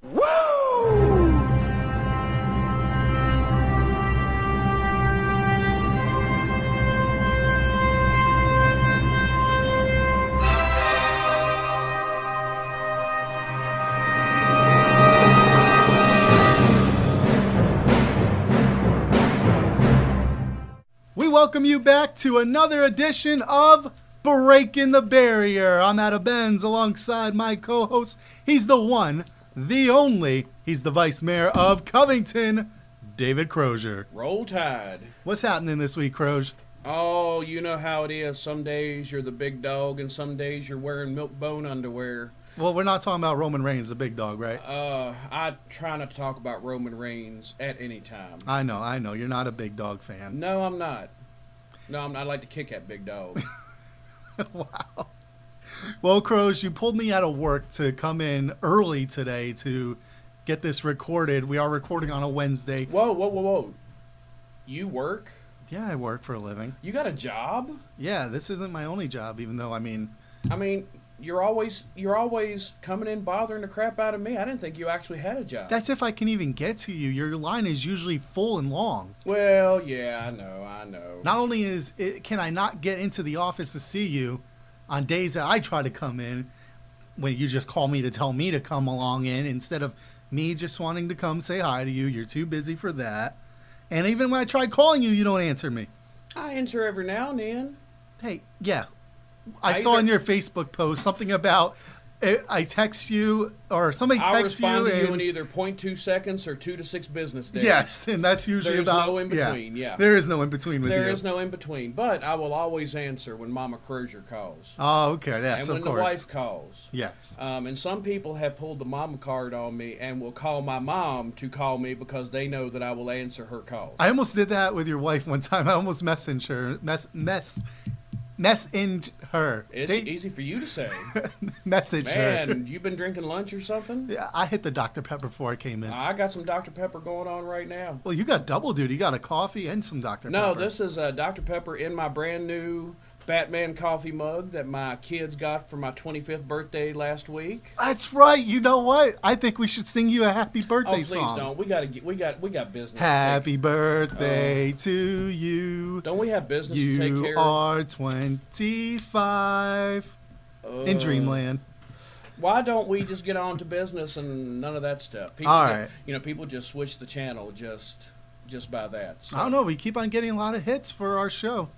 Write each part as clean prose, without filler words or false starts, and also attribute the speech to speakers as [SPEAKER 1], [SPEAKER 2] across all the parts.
[SPEAKER 1] We welcome you back to another edition of Breaking the Barrier. I'm Adam Benz alongside my co-host. He's the one, the only. He's the Vice Mayor of Covington, David Crosier.
[SPEAKER 2] Roll Tide.
[SPEAKER 1] What's happening this week, Crosier?
[SPEAKER 2] Oh, you know how it is. Some days you're the big dog, and some days you're wearing milk bone underwear.
[SPEAKER 1] Well, we're not talking about Roman Reigns, the big dog, right?
[SPEAKER 2] I try not to talk about Roman Reigns at any time.
[SPEAKER 1] I know. You're not a big dog fan.
[SPEAKER 2] No, I'm not. I like to kick at big dogs.
[SPEAKER 1] Wow. Well, Crows, you pulled me out of work to come in early today to get this recorded. We are recording on a Wednesday.
[SPEAKER 2] Whoa. You work?
[SPEAKER 1] Yeah, I work for a living.
[SPEAKER 2] You got a job?
[SPEAKER 1] Yeah, this isn't my only job, even though,
[SPEAKER 2] you're always coming in bothering the crap out of me. I didn't think you actually had a job.
[SPEAKER 1] That's if I can even get to you. Your line is usually full and long.
[SPEAKER 2] Well, yeah, I know.
[SPEAKER 1] Not only can I not get into the office to see you on days that I try to come in, when you just call me to tell me to come along in instead of me just wanting to come say hi to you. You're too busy for that. And even when I try calling you, you don't answer me.
[SPEAKER 2] I answer every now and then.
[SPEAKER 1] Hey, yeah. I saw in your Facebook post something about I text you or somebody texts you.
[SPEAKER 2] I'll respond to you in either 0.2 seconds or 2 to 6 business days.
[SPEAKER 1] Yes, and that's usually
[SPEAKER 2] There's
[SPEAKER 1] about...
[SPEAKER 2] no in between, yeah.
[SPEAKER 1] There is no in between with you.
[SPEAKER 2] There is no in between, but I will always answer when Mama Crosier calls.
[SPEAKER 1] Oh, okay, yes,
[SPEAKER 2] and
[SPEAKER 1] of course.
[SPEAKER 2] when the wife calls.
[SPEAKER 1] Yes.
[SPEAKER 2] And some people have pulled the mama card on me and will call my mom to call me because they know that I will answer her calls.
[SPEAKER 1] I almost did that with your wife one time. I almost messaged her.
[SPEAKER 2] It's easy for you to say.
[SPEAKER 1] Message her.
[SPEAKER 2] Man, you been drinking lunch or something?
[SPEAKER 1] Yeah, I hit the Dr. Pepper before I came in.
[SPEAKER 2] I got some Dr. Pepper going on right now.
[SPEAKER 1] Well, you got double duty. You got a coffee and some Dr. Pepper.
[SPEAKER 2] No, this is Dr. Pepper in my brand new Batman coffee mug that my kids got for my 25th birthday last week.
[SPEAKER 1] That's right. You know what? I think we should sing you a happy birthday song.
[SPEAKER 2] Oh, please don't. We got business.
[SPEAKER 1] Happy birthday to you.
[SPEAKER 2] Don't we have business to take care of?
[SPEAKER 1] You are 25 in Dreamland.
[SPEAKER 2] Why don't we just get on to business and none of that stuff? People
[SPEAKER 1] all right.
[SPEAKER 2] People just switch the channel just by that. So.
[SPEAKER 1] I don't know. We keep on getting a lot of hits for our show.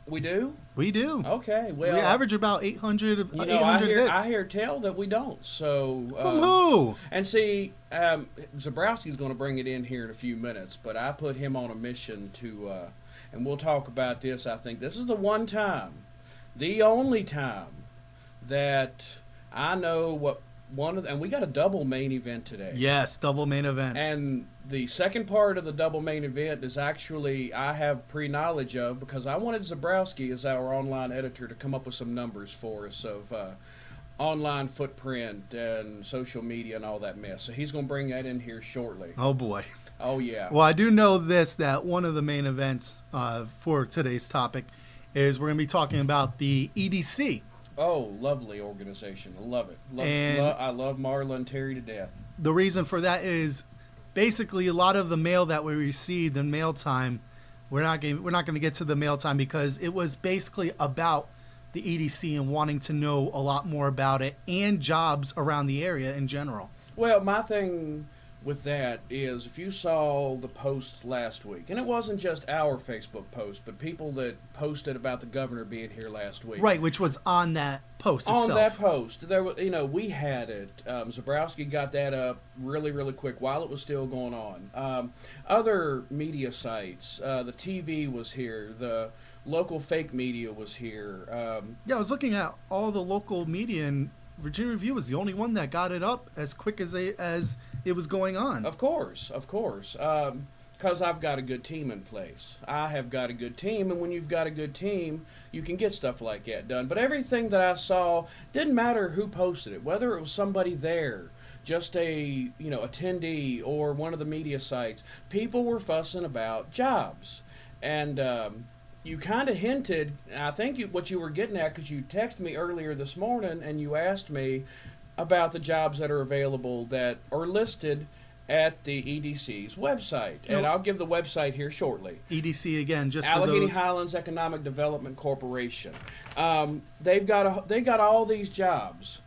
[SPEAKER 2] We do?
[SPEAKER 1] We do.
[SPEAKER 2] Okay. Well,
[SPEAKER 1] we average about 800 hits.
[SPEAKER 2] I hear tell that we don't. So
[SPEAKER 1] from who?
[SPEAKER 2] And see, Zabrowski's going to bring it in here in a few minutes, but I put him on a mission to, and we'll talk about this. I think this is the only time that I know what and we got a double main event today.
[SPEAKER 1] Yes, double main event.
[SPEAKER 2] And the second part of the double main event is actually I have pre-knowledge of because I wanted Zabrowski as our online editor to come up with some numbers for us of online footprint and social media and all that mess. So he's going to bring that in here shortly.
[SPEAKER 1] Oh, boy.
[SPEAKER 2] Oh, yeah.
[SPEAKER 1] Well, I do know that one of the main events for today's topic is we're going to be talking about the EDC.
[SPEAKER 2] Oh, lovely organization. I love it. I love Marla and Terry to death.
[SPEAKER 1] The reason for that is basically a lot of the mail that we received in mail time, we're not going to get to the mail time because it was basically about the EDC and wanting to know a lot more about it and jobs around the area in general.
[SPEAKER 2] Well, my thing with that is if you saw the posts last week, and it wasn't just our Facebook post, but people that posted about the governor being here last week.
[SPEAKER 1] Right, which was on that post itself.
[SPEAKER 2] On that post. There, we had it. Zabrowski got that up really, really quick while it was still going on. Other media sites, the TV was here, the local fake media was here.
[SPEAKER 1] Yeah, I was looking at all the local media, and Virginia Review was the only one that got it up as quick as it was going on.
[SPEAKER 2] Of course. Because I've got a good team in place. I have got a good team, and when you've got a good team, you can get stuff like that done. But everything that I saw, didn't matter who posted it, whether it was somebody there, just a attendee, or one of the media sites, people were fussing about jobs. And you kind of hinted, I think what you were getting at, because you texted me earlier this morning and you asked me, about the jobs that are available that are listed at the EDC's website. And I'll give the website here shortly.
[SPEAKER 1] EDC again, just
[SPEAKER 2] Alleghany
[SPEAKER 1] for those.
[SPEAKER 2] Highlands Economic Development Corporation. They've got all these jobs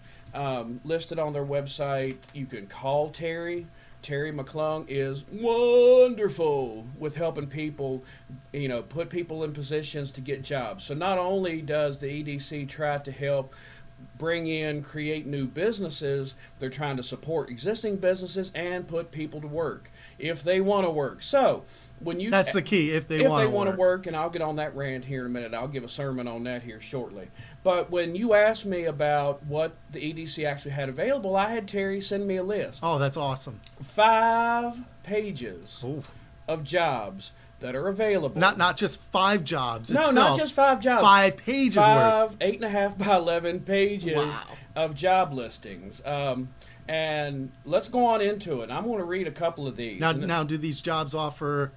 [SPEAKER 2] listed on their website. You can call Terry. Terry McClung is wonderful with helping people, put people in positions to get jobs. So not only does the EDC try to help create new businesses, they're trying to support existing businesses and put people to work if they want to work. So
[SPEAKER 1] that's the key, if they want to
[SPEAKER 2] work, and I'll get on that rant here in a minute. I'll give a sermon on that here shortly. But when you asked me about what the EDC actually had available, I had Terry send me a list.
[SPEAKER 1] Oh, that's awesome.
[SPEAKER 2] 5 pages of jobs that are available.
[SPEAKER 1] Not just 5 jobs.
[SPEAKER 2] No, not just 5 jobs.
[SPEAKER 1] 5 pages worth.
[SPEAKER 2] 8.5 by 11 pages of job listings. And let's go on into it. I'm going to read a couple of these.
[SPEAKER 1] Now, do these jobs offer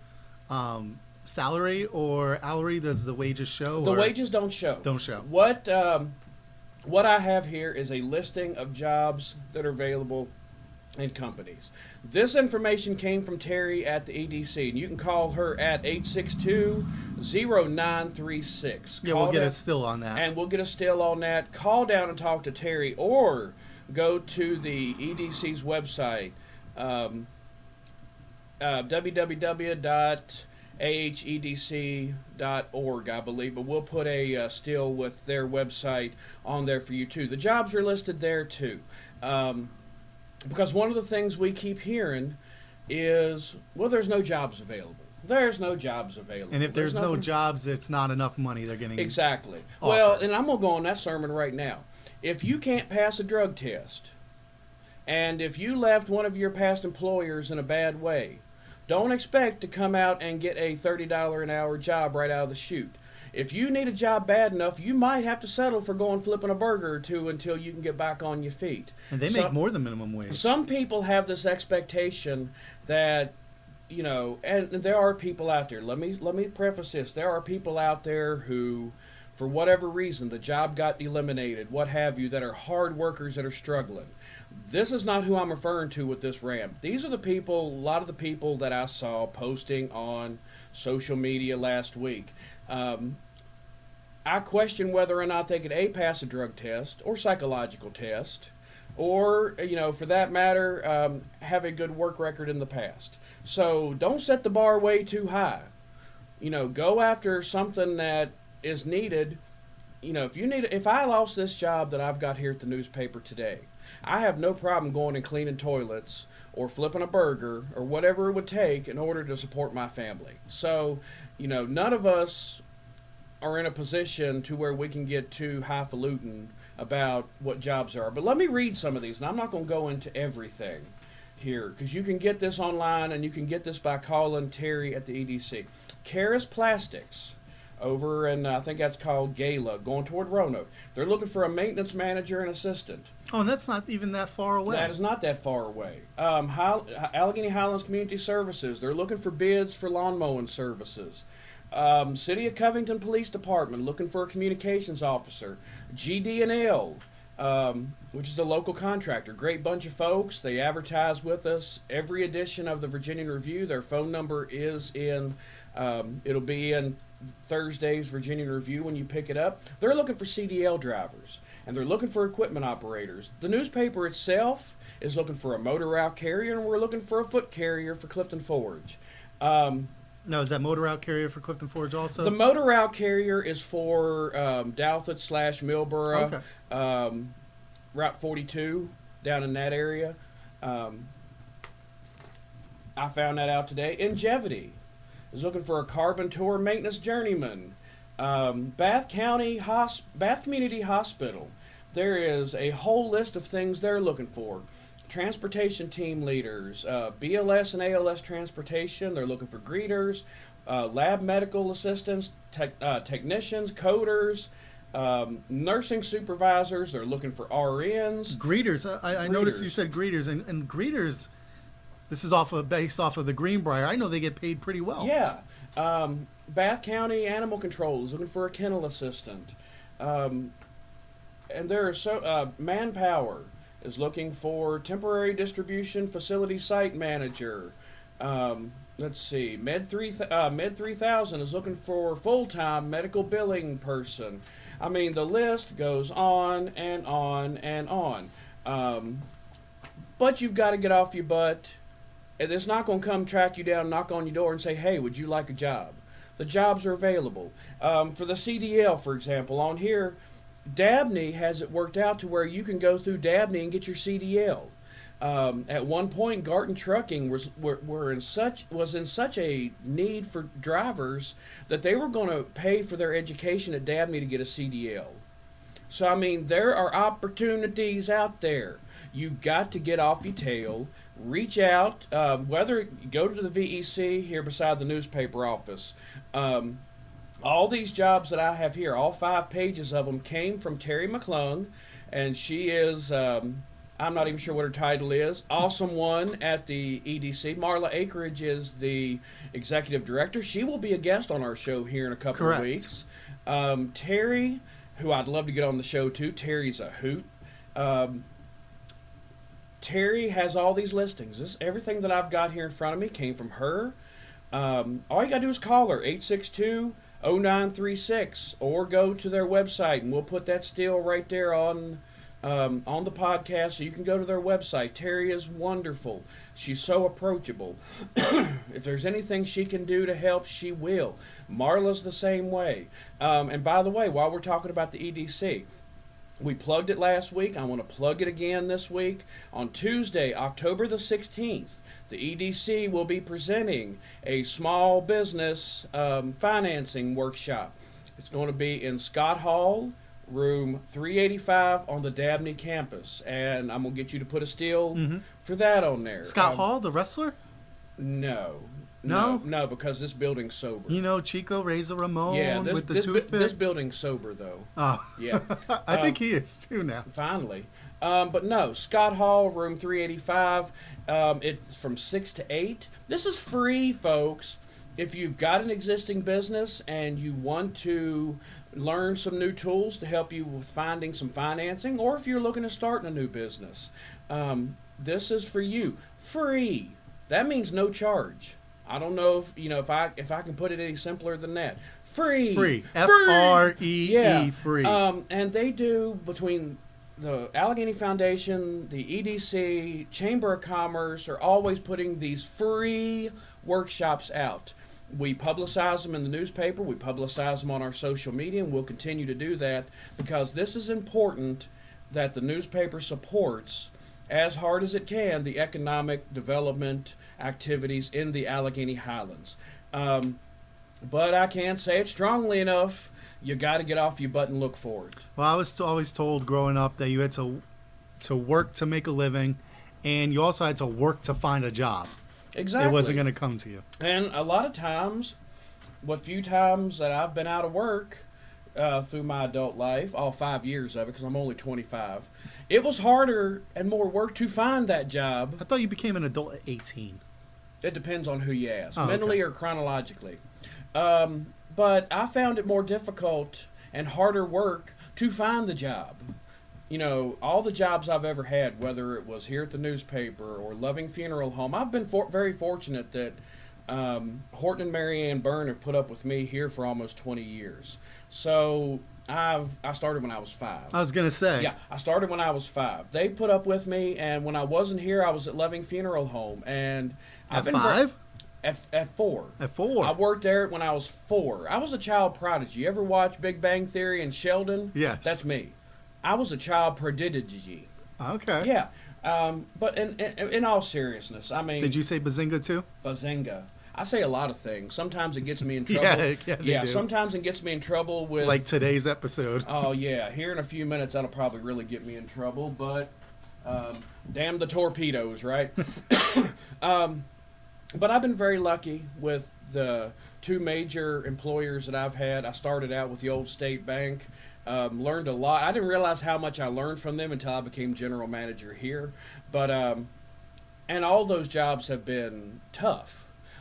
[SPEAKER 1] salary or hourly? Does the wages show?
[SPEAKER 2] The wages don't show. What I have here is a listing of jobs that are available in companies. This information came from Terry at the EDC, and you can call her at 862-0936.
[SPEAKER 1] Yeah, we'll get a still on that.
[SPEAKER 2] And we'll get a still on that. Call down and talk to Terry, or go to the EDC's website, www.ahedc.org, I believe, but we'll put a still with their website on there for you too. The jobs are listed there too. Because one of the things we keep hearing is, well, there's no jobs available. There's no jobs available.
[SPEAKER 1] And if there's no jobs, it's not enough money they're getting.
[SPEAKER 2] Exactly.
[SPEAKER 1] offered.
[SPEAKER 2] Well, and I'm going to go on that sermon right now. If you can't pass a drug test, and if you left one of your past employers in a bad way, don't expect to come out and get a $30 an hour job right out of the chute. If you need a job bad enough, you might have to settle for going flipping a burger or two until you can get back on your feet.
[SPEAKER 1] And they make more than minimum wage.
[SPEAKER 2] Some people have this expectation that, and there are people out there. Let me preface this. There are people out there who, for whatever reason, the job got eliminated, what have you, that are hard workers that are struggling. This is not who I'm referring to with this rant. These are a lot of the people that I saw posting on social media last week. I question whether or not they could pass a drug test or psychological test, or for that matter, have a good work record in the past. So don't set the bar way too high. Go after something that is needed. If I lost this job that I've got here at the newspaper today, I have no problem going and cleaning toilets or flipping a burger or whatever it would take in order to support my family. So, none of us are in a position to where we can get too highfalutin about what jobs are. But let me read some of these, and I'm not going to go into everything here, because you can get this online, and you can get this by calling Terry at the EDC. Karis Plastics, over in, I think that's called Gala, going toward Roanoke. They're looking for a maintenance manager and assistant.
[SPEAKER 1] Oh, and that's not even that far away.
[SPEAKER 2] That is not that far away. Alleghany Highlands Community Services, they're looking for bids for lawn mowing services. City of Covington Police Department, looking for a communications officer. GD&L, which is a local contractor. Great bunch of folks. They advertise with us every edition of the Virginian Review. Their phone number is in, it'll be in Thursday's Virginian Review when you pick it up. They're looking for CDL drivers, and they're looking for equipment operators. The newspaper itself is looking for a motor route carrier, and we're looking for a foot carrier for Clifton Forge.
[SPEAKER 1] No, is that motor route carrier for Clifton Forge also?
[SPEAKER 2] The motor route carrier is for Douthit / Millboro,
[SPEAKER 1] okay.
[SPEAKER 2] Route 42, down in that area. I found that out today. Ingevity is looking for a carpenter maintenance journeyman. Bath Community Hospital, there is a whole list of things they're looking for. Transportation team leaders, BLS and ALS transportation, they're looking for greeters, lab medical assistants, technicians, coders, nursing supervisors, they're looking for RNs.
[SPEAKER 1] Greeters, I noticed you said greeters, and greeters, this is based off of the Greenbrier. I know they get paid pretty well.
[SPEAKER 2] Yeah. Bath County Animal Control is looking for a kennel assistant. And there are manpower. is looking for temporary distribution facility site manager. Let's see, Med 3000 is looking for full-time medical billing person. I mean, the list goes on and on and on. But you've got to get off your butt. It's not going to come track you down, knock on your door, and say, hey, would you like a job? The jobs are available. For the CDL, for example, on here, Dabney has it worked out to where you can go through Dabney and get your CDL. At one point, Garton Trucking was in such a need for drivers that they were going to pay for their education at Dabney to get a CDL. So, I mean, there are opportunities out there. You've got to get off your tail, reach out, whether you go to the VEC here beside the newspaper office. All these jobs that I have here, all 5 pages of them, came from Terry McClung, and she is, I'm not even sure what her title is, awesome one at the EDC. Marla Acreage is the executive director. She will be a guest on our show here in a couple of weeks. Terry, who I'd love to get on the show too, Terry's a hoot. Terry has all these listings. Everything that I've got here in front of me came from her. All you got to do is call her, 862-0936, or go to their website, and we'll put that still right there on the podcast, so you can go to their website. Terry is wonderful. She's so approachable. If there's anything she can do to help, she will. Marla's the same way. And by the way, while we're talking about the EDC, we plugged it last week. I want to plug it again this week. On Tuesday, October the 16th, the EDC will be presenting a small business financing workshop. It's going to be in Scott Hall, room 385 on the Dabney campus. And I'm going to get you to put a still for that on there.
[SPEAKER 1] Scott Hall, the wrestler?
[SPEAKER 2] No, because this building's sober.
[SPEAKER 1] You know Chico Razor Ramon with the toothpick?
[SPEAKER 2] This building's sober, though.
[SPEAKER 1] Oh.
[SPEAKER 2] Yeah.
[SPEAKER 1] I think he is, too, now.
[SPEAKER 2] Finally. But no, Scott Hall, room 385. It's from 6 to 8. This is free, folks. If you've got an existing business and you want to learn some new tools to help you with finding some financing, or if you're looking to start a new business, this is for you. Free. That means no charge. I don't know if I can put it any simpler than that. Free.
[SPEAKER 1] Free. F-R-E-E.
[SPEAKER 2] Yeah.
[SPEAKER 1] Free.
[SPEAKER 2] And they do, between the Alleghany Foundation, the EDC, Chamber of Commerce, are always putting these free workshops out. We publicize them in the newspaper. We publicize them on our social media, and we'll continue to do that because this is important that the newspaper supports, as hard as it can, the economic development activities in the Alleghany Highlands. But I can't say it strongly enough. You got to get off your butt and look for it.
[SPEAKER 1] Well, I was always told growing up that you had to work to make a living, and you also had to work to find a job.
[SPEAKER 2] Exactly.
[SPEAKER 1] It wasn't going to come to you.
[SPEAKER 2] And a lot of times, what few times that I've been out of work through my adult life, all 5 years of it, because I'm only 25, it was harder and more work to find that job.
[SPEAKER 1] I thought you became an adult at 18.
[SPEAKER 2] It depends on who you ask,
[SPEAKER 1] Oh,
[SPEAKER 2] mentally
[SPEAKER 1] okay.
[SPEAKER 2] or chronologically. But I found it more difficult and harder work to find the job. You know, all the jobs I've ever had, whether it was here at the newspaper or Loving Funeral Home, I've been very fortunate that Horton and Mary Ann Byrne have put up with me here for almost 20 years. So I started when I was 5.
[SPEAKER 1] I was going to say.
[SPEAKER 2] Yeah, I started when I was 5. They put up with me, and when I wasn't here, I was at Loving Funeral Home. And
[SPEAKER 1] At 5?
[SPEAKER 2] At 4.
[SPEAKER 1] At 4?
[SPEAKER 2] I worked there when I was 4. I was a child prodigy. You ever watch Big Bang Theory and Sheldon?
[SPEAKER 1] Yes.
[SPEAKER 2] That's me. I was a child prodigy.
[SPEAKER 1] Okay.
[SPEAKER 2] Yeah. But in all seriousness, I mean...
[SPEAKER 1] Did you say bazinga too?
[SPEAKER 2] Bazinga. I say a lot of things. Sometimes it gets me in trouble.
[SPEAKER 1] Yeah, they do.
[SPEAKER 2] Sometimes it gets me in trouble with...
[SPEAKER 1] Like today's episode.
[SPEAKER 2] Oh, yeah. Here in a few minutes, that'll probably really get me in trouble. But damn the torpedoes, right? But I've been very lucky with the 2 major employers that I've had. I started out with the old State Bank. Learned a lot. I didn't realize how much I learned from them until I became general manager here. But and all those jobs have been tough.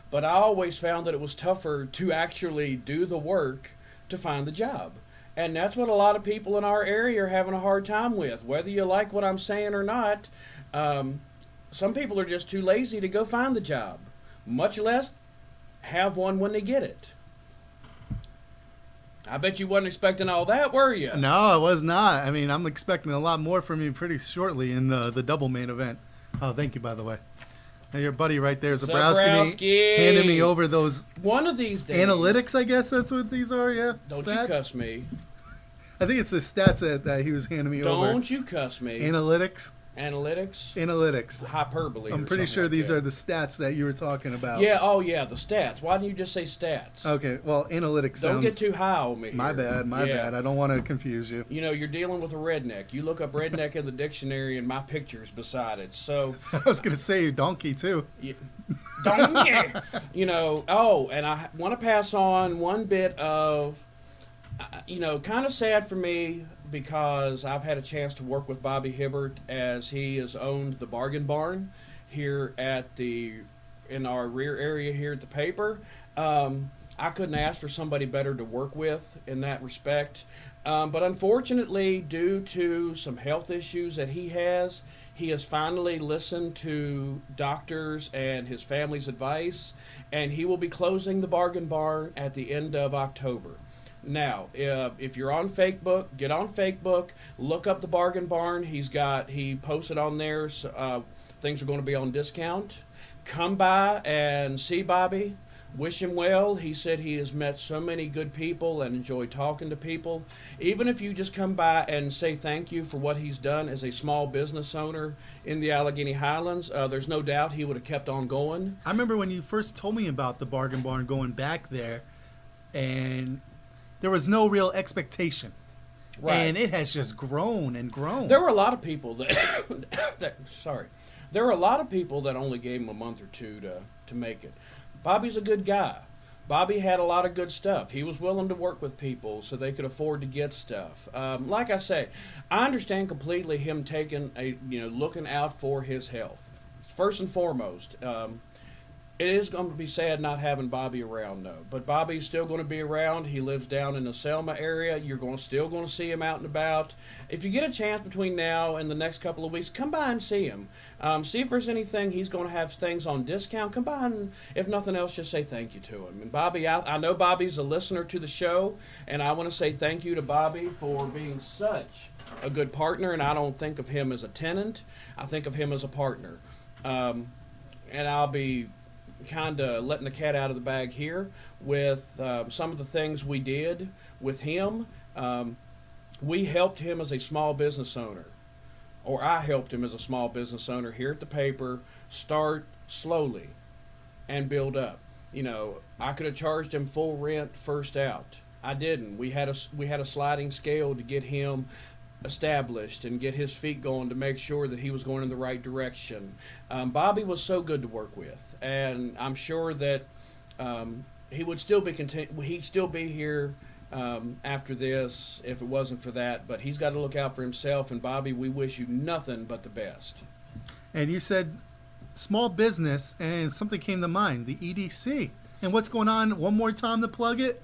[SPEAKER 2] But I always found that it was tougher to actually do the work to find the job. And that's what a lot of people in our area are having a hard time with. Whether you like what I'm saying or not, some people are just too lazy to go find the job, much less have one when they get it. I bet you wasn't expecting all that, were you?
[SPEAKER 1] No, I was not. I mean, I'm expecting a lot more from you pretty shortly in the double main event. Oh, thank you, by the way. And your buddy right there, Zabrowski, handed me over those
[SPEAKER 2] one of these days
[SPEAKER 1] analytics. I guess that's what these are. Yeah,
[SPEAKER 2] don't
[SPEAKER 1] stats.
[SPEAKER 2] You cuss me.
[SPEAKER 1] I think it's the stats that he was handing me over.
[SPEAKER 2] Don't you cuss me.
[SPEAKER 1] Analytics.
[SPEAKER 2] Hyperbole.
[SPEAKER 1] I'm pretty sure these are the stats that you were talking about.
[SPEAKER 2] Yeah. Oh, yeah. The stats. Why didn't you just say stats?
[SPEAKER 1] Okay. Well, analytics.
[SPEAKER 2] Don't get too high on me.
[SPEAKER 1] My bad. My bad. I don't want to confuse you.
[SPEAKER 2] You know, you're dealing with a redneck. You look up redneck in the dictionary, and my picture's beside it. So
[SPEAKER 1] I was gonna say donkey too.
[SPEAKER 2] Yeah, donkey. You know. Oh, and I want to pass on one bit of, kind of sad for me, because I've had a chance to work with Bobby Hibbert as he has owned the Bargain Barn here in our rear area here at the paper. I couldn't ask for somebody better to work with in that respect. But unfortunately, due to some health issues that he has finally listened to doctors and his family's advice, and he will be closing the Bargain Barn at the end of October. Now, if you're on Facebook, get on Facebook, look up the Bargain Barn. He posted on there, things are going to be on discount. Come by and see Bobby. Wish him well. He said he has met so many good people and enjoyed talking to people. Even if you just come by and say thank you for what he's done as a small business owner in the Alleghany Highlands, there's no doubt he would have kept on going.
[SPEAKER 1] I remember when you first told me about the Bargain Barn going back there, and there was no real expectation. Right. And it has just grown and grown.
[SPEAKER 2] There were a lot of people there were a lot of people that only gave him a month or two to make it. Bobby's a good guy. Bobby had a lot of good stuff. He was willing to work with people so they could afford to get stuff. Like I say, I understand completely him looking out for his health. First and foremost, it is going to be sad not having Bobby around, though. But Bobby's still going to be around. He lives down in the Selma area. You're still going to see him out and about. If you get a chance between now and the next couple of weeks, come by and see him. See if there's anything. He's going to have things on discount. Come by and, if nothing else, just say thank you to him. And Bobby, I know Bobby's a listener to the show, and I want to say thank you to Bobby for being such a good partner. And I don't think of him as a tenant. I think of him as a partner. And I'll be kind of letting the cat out of the bag here with some of the things we did with him. We helped him as a small business owner, or I helped him as a small business owner here at the paper start slowly and build up. I could have charged him full rent first out. I didn't. We had a sliding scale to get him established and get his feet going to make sure that he was going in the right direction. Bobby was so good to work with, and I'm sure that he would still be he'd still be here after this if it wasn't for that. But he's got to look out for himself. And Bobby, we wish you nothing but the best.
[SPEAKER 1] And you said small business, and something came to mind: the EDC. And what's going on? One more time to plug it.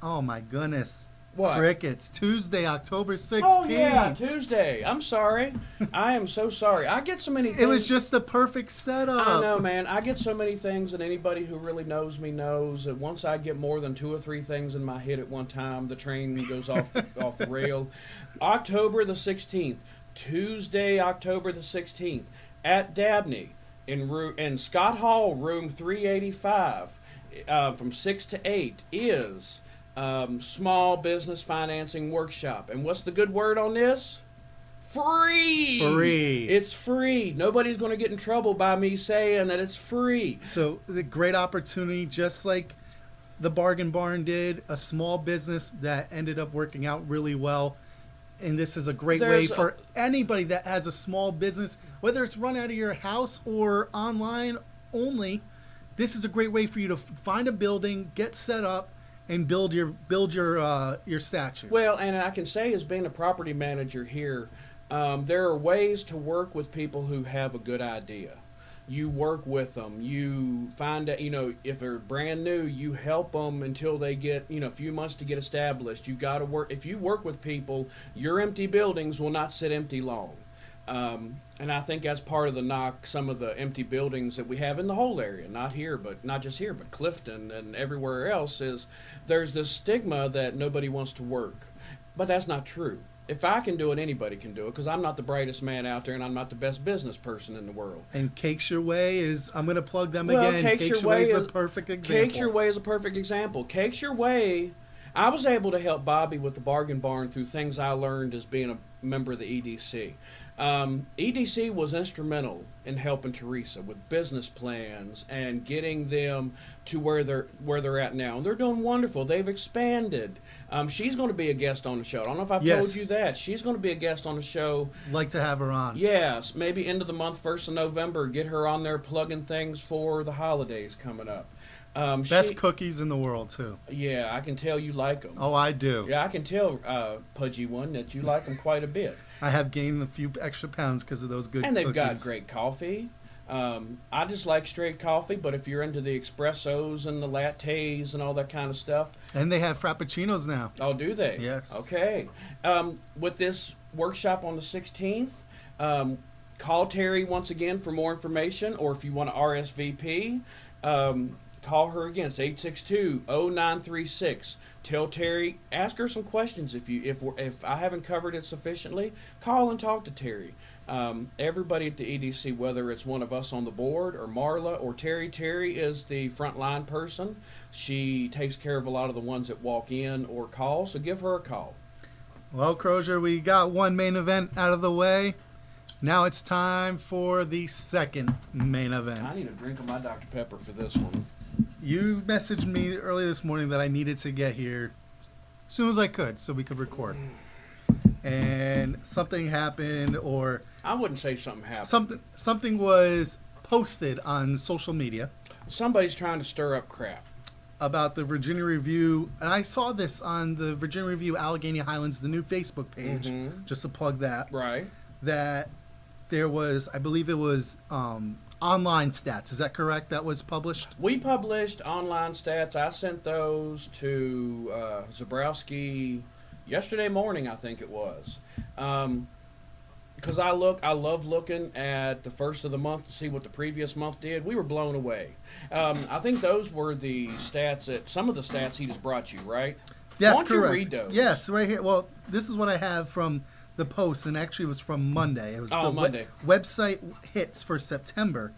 [SPEAKER 1] Oh my goodness.
[SPEAKER 2] What?
[SPEAKER 1] Crickets. Tuesday, October 16th.
[SPEAKER 2] Oh, yeah, Tuesday. I'm sorry. I am so sorry. I get so many things.
[SPEAKER 1] It was just the perfect setup.
[SPEAKER 2] I know, man. I get so many things, and anybody who really knows me knows that once I get more than 2 or 3 things in my head at one time, the train goes off the rail. October the 16th. Tuesday, October the 16th. At Dabney in Scott Hall, room 385, from 6 to 8 is small business financing workshop. And what's the good word on this? Free.
[SPEAKER 1] Free.
[SPEAKER 2] It's free. Nobody's going to get in trouble by me saying that it's free.
[SPEAKER 1] So the great opportunity, just like the Bargain Barn did, a small business that ended up working out really well. And this is a great way for anybody that has a small business, whether it's run out of your house or online only. This is a great way for you to find a building, get set up, and build your statue.
[SPEAKER 2] Well, and I can say, as being a property manager here, there are ways to work with people who have a good idea. You work with them. You find out, if they're brand new, you help them until they get, a few months to get established. You got to work. If you work with people, your empty buildings will not sit empty long. And I think that's part of the knock. Some of the empty buildings that we have in the whole area, not just here, but Clifton and everywhere else, is there's this stigma that nobody wants to work, but that's not true. If I can do it, anybody can do it, because I'm not the brightest man out there, and I'm not the best business person in the world.
[SPEAKER 1] And Cakes Your Way is, I'm going to plug them again.
[SPEAKER 2] Cakes Your Way
[SPEAKER 1] is a perfect example.
[SPEAKER 2] Cakes Your Way is a perfect example. Cakes Your Way, I was able to help Bobby with the Bargain Barn through things I learned as being a member of the EDC. EDC was instrumental in helping Teresa with business plans and getting them to where they're at now. And they're doing wonderful. They've expanded. She's going to be a guest on the show. I don't know if I've told you that. She's going to be a guest on the show.
[SPEAKER 1] Like to have her on.
[SPEAKER 2] Yes, maybe end of the month, 1st of November. Get her on there plugging things for the holidays coming up.
[SPEAKER 1] Best cookies in the world, too.
[SPEAKER 2] Yeah, I can tell you like them.
[SPEAKER 1] Oh, I do.
[SPEAKER 2] Yeah, I can tell, Pudgy One, that you like them quite a bit.
[SPEAKER 1] I have gained a few extra pounds because of those good cookies.
[SPEAKER 2] And they've got great coffee. I just like straight coffee, but if you're into the espressos and the lattes and all that kind of stuff.
[SPEAKER 1] And they have frappuccinos now.
[SPEAKER 2] Oh, do they?
[SPEAKER 1] Yes.
[SPEAKER 2] Okay. With this workshop on the 16th, call Terry once again for more information, or if you want to RSVP, call her again. It's 862-0936. Tell Terry, ask her some questions. If I haven't covered it sufficiently, call and talk to Terry. Everybody at the EDC, whether it's one of us on the board or Marla or Terry. Terry is the frontline person. She takes care of a lot of the ones that walk in or call, so give her a call.
[SPEAKER 1] Well, Crosier, we got one main event out of the way. Now it's time for the second main event.
[SPEAKER 2] I need a drink of my Dr. Pepper for this one.
[SPEAKER 1] You messaged me early this morning that I needed to get here as soon as I could so we could record. And something happened, or
[SPEAKER 2] I wouldn't say something happened.
[SPEAKER 1] Something was posted on social media.
[SPEAKER 2] Somebody's trying to stir up crap
[SPEAKER 1] about the Virginia Review, and I saw this on the Virginia Review Alleghany Highlands, the new Facebook page, just to plug that.
[SPEAKER 2] Right.
[SPEAKER 1] That there was, I believe it was online stats. Is that correct? That was published?
[SPEAKER 2] We published online stats. I sent those to Zabrowski yesterday morning, I think it was. Because I love looking at the first of the month to see what the previous month did. We were blown away. I think those were the stats, some of the stats he just brought you, right?
[SPEAKER 1] That's
[SPEAKER 2] correct.
[SPEAKER 1] You
[SPEAKER 2] read those?
[SPEAKER 1] Yes, right here. Well, this is what I have from the post, and actually it was from Monday. It was the
[SPEAKER 2] Monday.
[SPEAKER 1] Website hits for September.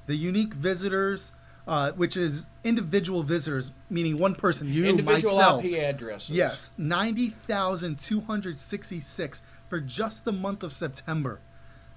[SPEAKER 1] The unique visitors, which is individual visitors, meaning one person,
[SPEAKER 2] individual
[SPEAKER 1] myself.
[SPEAKER 2] IP addresses.
[SPEAKER 1] Yes, 90,266 for just the month of September.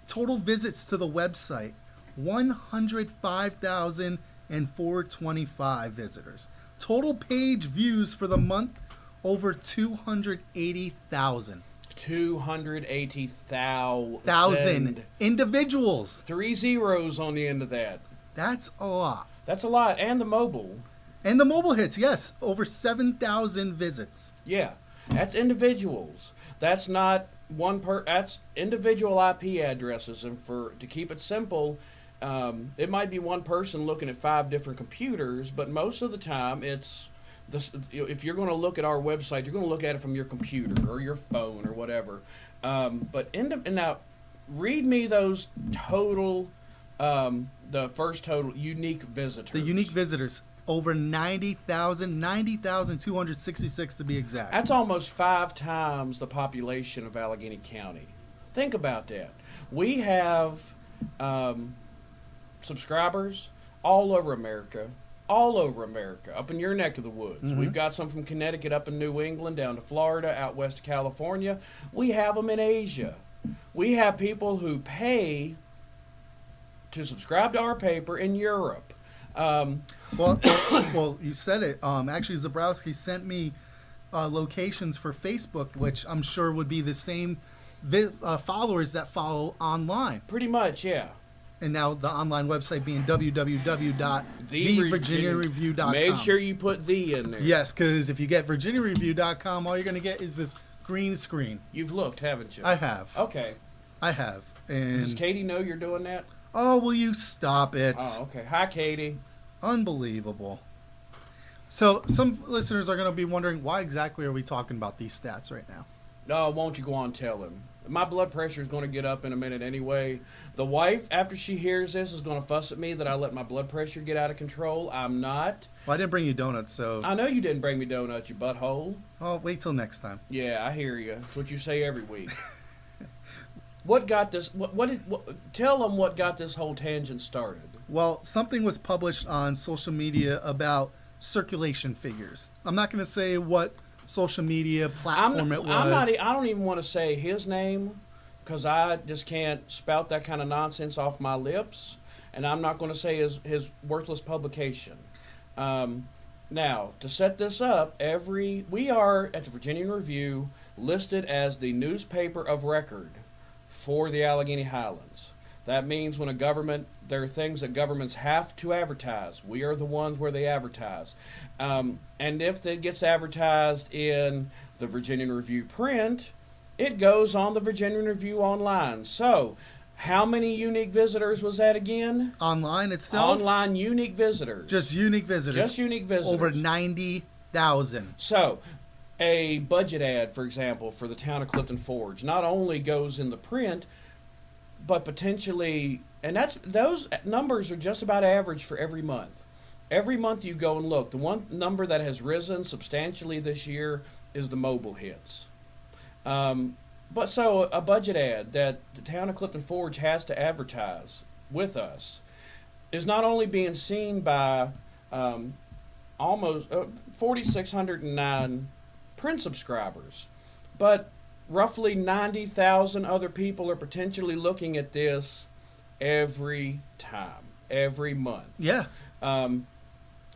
[SPEAKER 1] Total visits to the website, 105,425 visitors. Total page views for the month, over 280,000.
[SPEAKER 2] 280,000
[SPEAKER 1] individuals.
[SPEAKER 2] 3 zeros on the end of that.
[SPEAKER 1] That's a lot.
[SPEAKER 2] That's a lot. And the mobile.
[SPEAKER 1] And the mobile hits, yes. Over 7,000 visits.
[SPEAKER 2] Yeah. That's individuals. That's not that's individual IP addresses. And to keep it simple, it might be one person looking at 5 different computers, but most of the time it's if you're going to look at our website, you're going to look at it from your computer or your phone or whatever. But now, read me those total, the first total unique visitors.
[SPEAKER 1] The unique visitors, over 90,266 to be exact.
[SPEAKER 2] That's almost 5 times the population of Alleghany County. Think about that. We have subscribers all over America. Up in your neck of the woods. We've got some from Connecticut up in New England, down to Florida, out west of California. We have them in Asia. We have people who pay to subscribe to our paper in Europe.
[SPEAKER 1] Well, you said it. Actually, Zabrowski sent me locations for Facebook, which I'm sure would be the same followers that follow online.
[SPEAKER 2] Pretty much, yeah.
[SPEAKER 1] And now the online website being www.thevirginiareview.com.
[SPEAKER 2] Make sure you put the in there.
[SPEAKER 1] Yes, because if you get virginiareview.com, all you're going to get is this green screen.
[SPEAKER 2] You've looked, haven't you?
[SPEAKER 1] I have.
[SPEAKER 2] Okay.
[SPEAKER 1] I have. And
[SPEAKER 2] does Katie know you're doing that?
[SPEAKER 1] Oh, will you stop it?
[SPEAKER 2] Oh, okay. Hi, Katie.
[SPEAKER 1] Unbelievable. So some listeners are going to be wondering, why exactly are we talking about these stats right now?
[SPEAKER 2] Oh, won't you go on and tell him? My blood pressure is going to get up in a minute anyway. The wife, after she hears this, is going to fuss at me that I let my blood pressure get out of control. I'm not.
[SPEAKER 1] Well, I didn't bring you donuts, so...
[SPEAKER 2] I know you didn't bring me donuts, you butthole.
[SPEAKER 1] Oh, wait till next time.
[SPEAKER 2] Yeah, I hear you. That's what you say every week. What got this... tell them what got this whole tangent started.
[SPEAKER 1] Well, something was published on social media about circulation figures. I'm not going to say what social media platform it was.
[SPEAKER 2] I don't even want to say his name because I just can't spout that kind of nonsense off my lips, and I'm not going to say his worthless publication. Now, to set this up, we are at the Virginian Review listed as the newspaper of record for the Alleghany Highlands. That means there are things that governments have to advertise. We are the ones where they advertise. And if it gets advertised in the Virginian Review print, it goes on the Virginian Review online. So, how many unique visitors was that again?
[SPEAKER 1] Online itself?
[SPEAKER 2] Online unique visitors.
[SPEAKER 1] Just unique visitors.
[SPEAKER 2] Just unique visitors.
[SPEAKER 1] Over 90,000.
[SPEAKER 2] So, a budget ad, for example, for the town of Clifton Forge, not only goes in the print, but potentially, and those numbers are just about average for every month. Every month you go and look. The one number that has risen substantially this year is the mobile hits. But so a budget ad that the town of Clifton Forge has to advertise with us is not only being seen by almost 4,609 print subscribers, but roughly 90,000 other people are potentially looking at this every time, every month.
[SPEAKER 1] Yeah.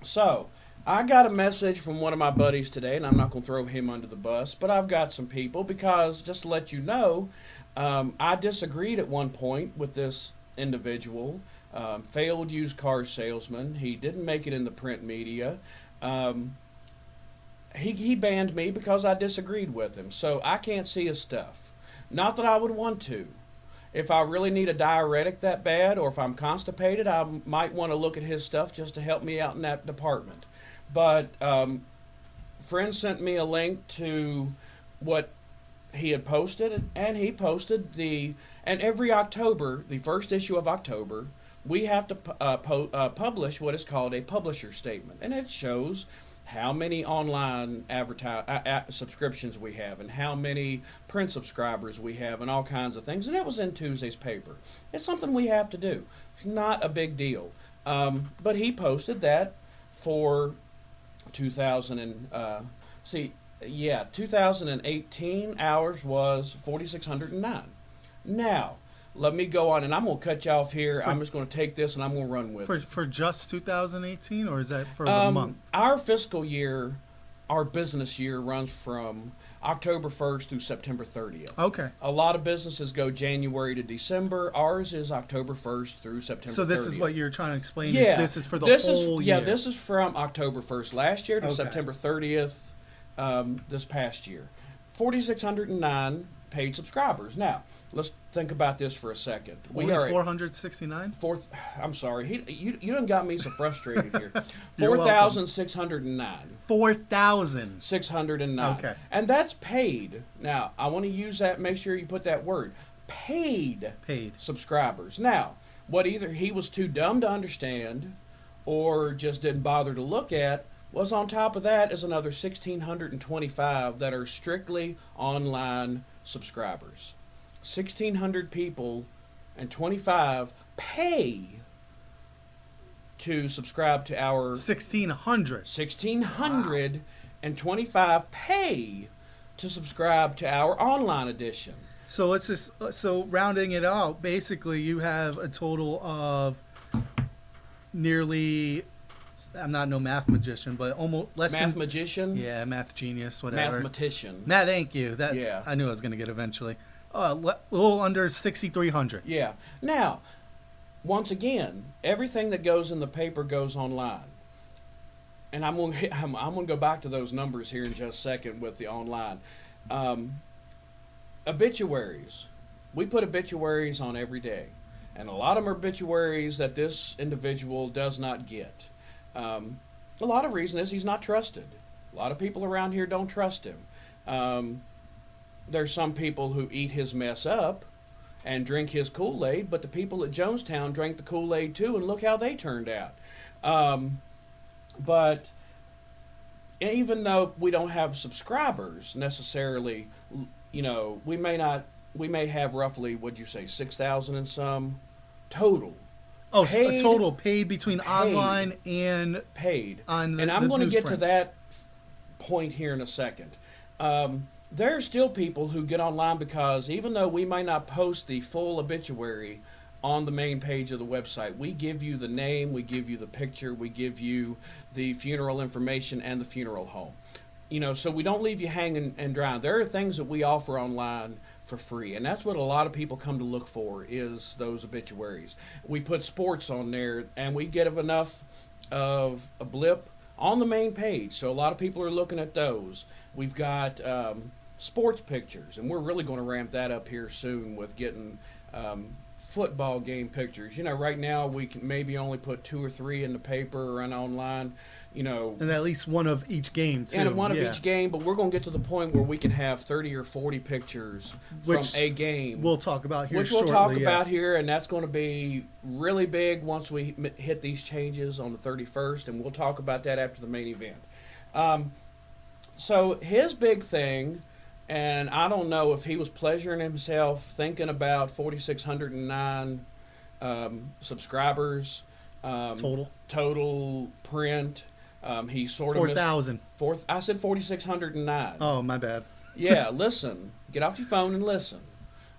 [SPEAKER 2] So, I got a message from one of my buddies today, and I'm not going to throw him under the bus, but I've got some people because, just to let you know, I disagreed at one point with this individual, failed used car salesman. He didn't make it in the print media. He banned me because I disagreed with him, so I can't see his stuff. Not that I would want to. If I really need a diuretic that bad, or if I'm constipated, I might want to look at his stuff just to help me out in that department. But friend sent me a link to what he had posted, and he posted and every October, the first issue of October, we have to publish what is called a publisher statement, and it shows how many online subscriptions we have and how many print subscribers we have and all kinds of things. And it was in Tuesday's paper. It's something we have to do. It's not a big deal. But he posted that for 2018 hours was 4,609. Now, let me go on, and I'm going to cut you off here. I'm just going to take this, and I'm going to run with it.
[SPEAKER 1] For just 2018, or is that for the month?
[SPEAKER 2] Our fiscal year, our business year, runs from October 1st through September 30th.
[SPEAKER 1] Okay.
[SPEAKER 2] A lot of businesses go January to December. Ours is October 1st through September 30th.
[SPEAKER 1] So this is what you're trying to explain,
[SPEAKER 2] yeah.
[SPEAKER 1] This is for the whole year.
[SPEAKER 2] Yeah, this is from October 1st last year to
[SPEAKER 1] Okay.
[SPEAKER 2] September 30th this past year. 4,609 paid subscribers. Now, let's think about this for a second.
[SPEAKER 1] We are 469?
[SPEAKER 2] I'm sorry. You done got me so frustrated here.
[SPEAKER 1] You're
[SPEAKER 2] 4,609.
[SPEAKER 1] 4,000.
[SPEAKER 2] 609.
[SPEAKER 1] Okay.
[SPEAKER 2] And that's paid. Now, I want to use that, make sure you put that word. Paid subscribers. Now, what either he was too dumb to understand or just didn't bother to look at was on top of that is another 1,625 that are strictly online subscribers. 1,600 people and 25 pay to subscribe to our
[SPEAKER 1] 1,600.
[SPEAKER 2] 1,625 pay to subscribe to our online edition.
[SPEAKER 1] So let's just rounding it out. Basically, you have a total of nearly. I'm not no math magician, but almost less
[SPEAKER 2] Math
[SPEAKER 1] than
[SPEAKER 2] magician?
[SPEAKER 1] Yeah, math genius, whatever.
[SPEAKER 2] Mathematician.
[SPEAKER 1] Thank you.
[SPEAKER 2] Yeah.
[SPEAKER 1] I knew I was going to get eventually. A little under 6,300.
[SPEAKER 2] Yeah. Now, once again, everything that goes in the paper goes online. And I'm going to go back to those numbers here in just a second with the online. Obituaries. We put obituaries on every day. And a lot of them are obituaries that this individual does not get. A lot of reason is he's not trusted. A lot of people around here don't trust him. There's some people who eat his mess up and drink his Kool-Aid, but the people at Jonestown drank the Kool-Aid too, and look how they turned out. But even though we don't have subscribers necessarily, we may have roughly, what'd you say, 6,000 and some total.
[SPEAKER 1] Oh, paid, a total paid between online and
[SPEAKER 2] paid.
[SPEAKER 1] On
[SPEAKER 2] and I'm going to get to that point here in a second. There are still people who get online because even though we might not post the full obituary on the main page of the website, we give you the name, we give you the picture, we give you the funeral information and the funeral home. So we don't leave you hanging and dry. There are things that we offer online for free, and that's what a lot of people come to look for, is those obituaries. We put sports on there, and we get enough of a blip on the main page, so a lot of people are looking at those. We've got sports pictures, and we're really going to ramp that up here soon with getting football game pictures. Right now we can maybe only put 2 or 3 in the paper and online.
[SPEAKER 1] And at least one of each game too.
[SPEAKER 2] And one of each game, but we're going to get to the point where we can have 30 or 40 pictures from a game.
[SPEAKER 1] We'll talk about here
[SPEAKER 2] shortly. Which we'll talk about here, and that's going to be really big once we hit these changes on the 31st, and we'll talk about that after the main event. So his big thing, and I don't know if he was pleasuring himself thinking about 4,609 subscribers. Total print. He sort of
[SPEAKER 1] 4,000.
[SPEAKER 2] I said 4,609.
[SPEAKER 1] Oh, my bad.
[SPEAKER 2] Yeah, listen. Get off your phone and listen.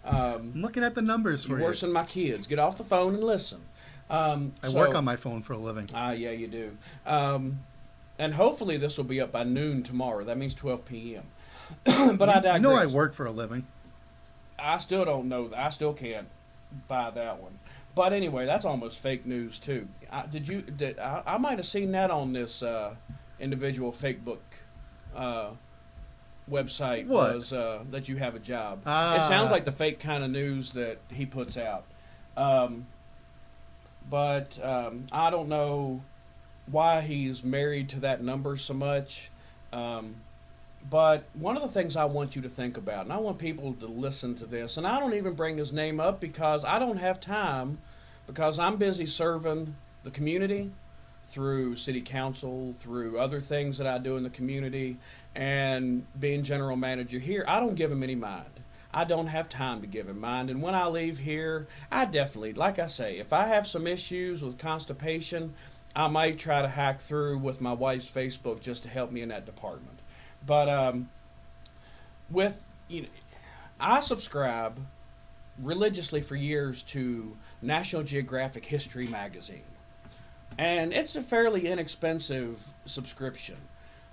[SPEAKER 1] I'm looking at the numbers for you.
[SPEAKER 2] You're worse than my kids. Get off the phone and listen.
[SPEAKER 1] I work on my phone for a living.
[SPEAKER 2] Yeah, you do. And hopefully this will be up by noon tomorrow. That means 12 p.m. But I digress.
[SPEAKER 1] I work for a living.
[SPEAKER 2] I still don't know. I still can't buy that one. But anyway, that's almost fake news too. I might have seen that on this individual Facebook website.
[SPEAKER 1] What?
[SPEAKER 2] Was that you have a job? It sounds like the fake kind of news that he puts out. But I don't know why he's married to that number so much. But one of the things I want you to think about, and I want people to listen to this, and I don't even bring his name up because I don't have time, because I'm busy serving the community through city council, through other things that I do in the community, and being general manager here. I don't give him any mind. I don't have time to give him mind. And when I leave here, I definitely, like I say, if I have some issues with constipation, I might try to hack through with my wife's Facebook just to help me in that department. But I subscribe religiously for years to National Geographic History magazine, and it's a fairly inexpensive subscription.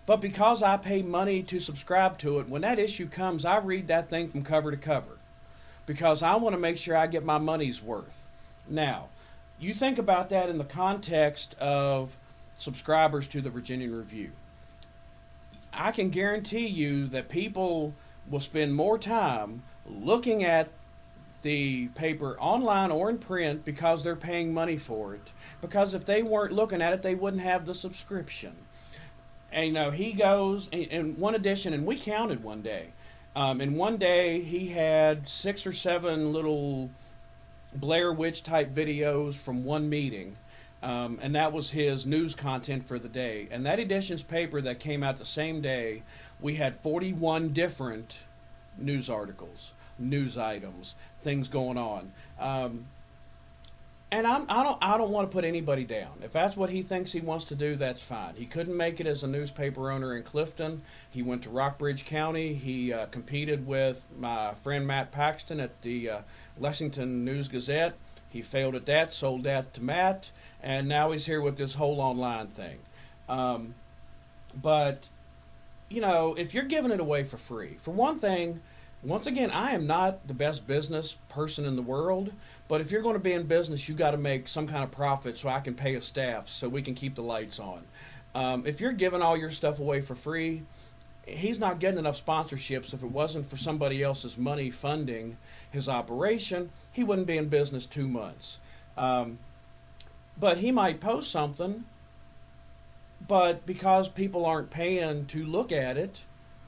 [SPEAKER 2] But because I pay money to subscribe to it, when that issue comes, I read that thing from cover to cover because I want to make sure I get my money's worth. Now, you think about that in the context of subscribers to the Virginian Review. I can guarantee you that people will spend more time looking at the paper online or in print because they're paying money for it. Because if they weren't looking at it, they wouldn't have the subscription. And he goes in one edition, and we counted one day. In one day, he had 6 or 7 little Blair Witch type videos from one meeting. And that was his news content for the day. And that edition's paper that came out the same day, we had 41 different news articles, news items, things going on. And I don't want to put anybody down. If that's what he thinks he wants to do, that's fine. He couldn't make it as a newspaper owner in Clifton. He went to Rockbridge County. He competed with my friend Matt Paxton at the Lexington News Gazette. He failed at that, sold that to Matt, and now he's here with this whole online thing. But, if you're giving it away for free, for one thing, once again, I am not the best business person in the world, but if you're going to be in business, you got to make some kind of profit so I can pay a staff so we can keep the lights on. If you're giving all your stuff away for free, he's not getting enough sponsorships. If it wasn't for somebody else's money funding his operation, he wouldn't be in business 2 months. But he might post something, but because people aren't paying to look at it,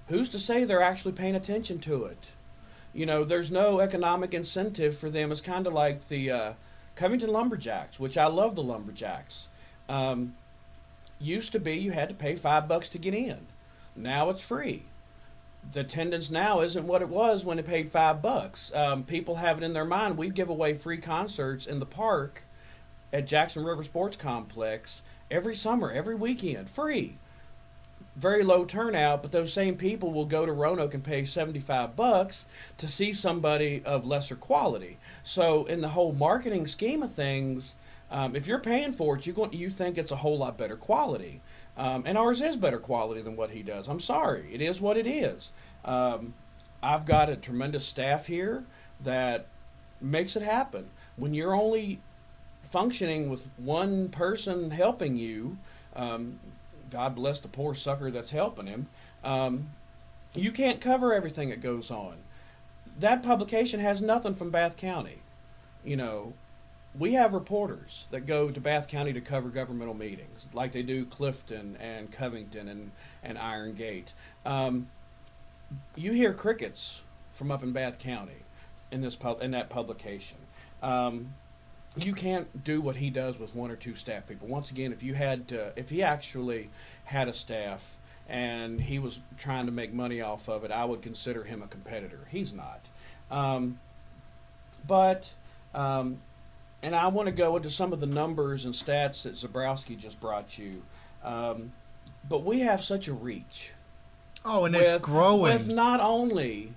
[SPEAKER 2] who's to say they're actually paying attention to it? You know, there's no economic incentive for them. It's kind of like the Covington Lumberjacks, which I love the Lumberjacks. Used to be you had to pay $5 to get in. Now it's free. The attendance now isn't what it was when it paid $5. People have it in their mind. We give away free concerts in the park at Jackson River Sports Complex every summer, every weekend, free. Very low turnout, but those same people will go to Roanoke and pay $75 to see somebody of lesser quality. So in the whole marketing scheme of things, if you're paying for it, you think it's a whole lot better quality. And ours is better quality than what he does. I'm sorry. It is what it is. I've got a tremendous staff here that makes it happen. When you're only functioning with one person helping you, God bless the poor sucker that's helping him, you can't cover everything that goes on. That publication has nothing from Bath County. You know, we have reporters that go to Bath County to cover governmental meetings, like they do Clifton and Covington and Iron Gate. You hear crickets from up in Bath County in that publication. You can't do what he does with 1 or 2 staff people. Once again, if he actually had a staff and he was trying to make money off of it, I would consider him a competitor. He's not. And I want to go into some of the numbers and stats that Zabrowski just brought you. But we have such a reach.
[SPEAKER 1] Oh, and it's growing.
[SPEAKER 2] With not only,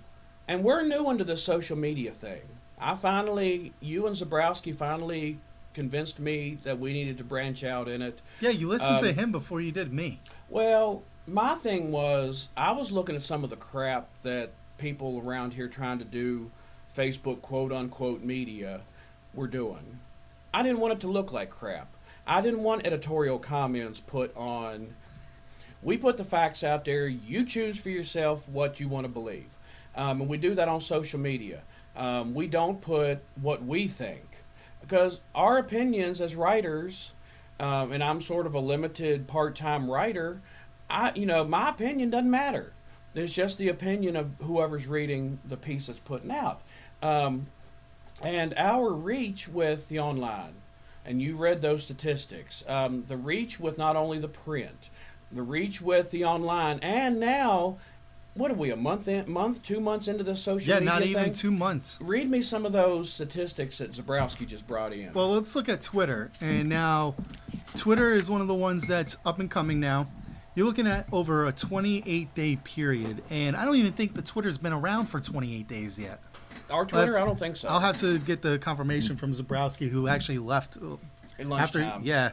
[SPEAKER 2] and we're new into the social media thing. You and Zabrowski finally convinced me that we needed to branch out in it.
[SPEAKER 1] Yeah, you listened to him before you did me.
[SPEAKER 2] Well, my thing was, I was looking at some of the crap that people around here trying to do Facebook quote-unquote media were doing. I didn't want it to look like crap. I didn't want editorial comments put on. We put the facts out there. You choose for yourself what you want to believe. And we do that on social media. We don't put what we think, because our opinions as writers, and I'm sort of a limited part-time writer, my opinion doesn't matter. It's just the opinion of whoever's reading the piece that's putting out. And our reach with the online, and you read those statistics, the reach with not only the print, the reach with the online, and now, what are we, a month, 2 months into the social media
[SPEAKER 1] thing? Yeah, not even
[SPEAKER 2] thing?
[SPEAKER 1] 2 months.
[SPEAKER 2] Read me some of those statistics that Zabrowski just brought in.
[SPEAKER 1] Well, let's look at Twitter. And now, Twitter is one of the ones that's up and coming now. You're looking at over a 28-day period, and I don't even think the Twitter's been around for 28 days yet.
[SPEAKER 2] Our Twitter, I don't think so.
[SPEAKER 1] I'll have to get the confirmation from Zabrowski, who actually left
[SPEAKER 2] at lunchtime.
[SPEAKER 1] after. Yeah,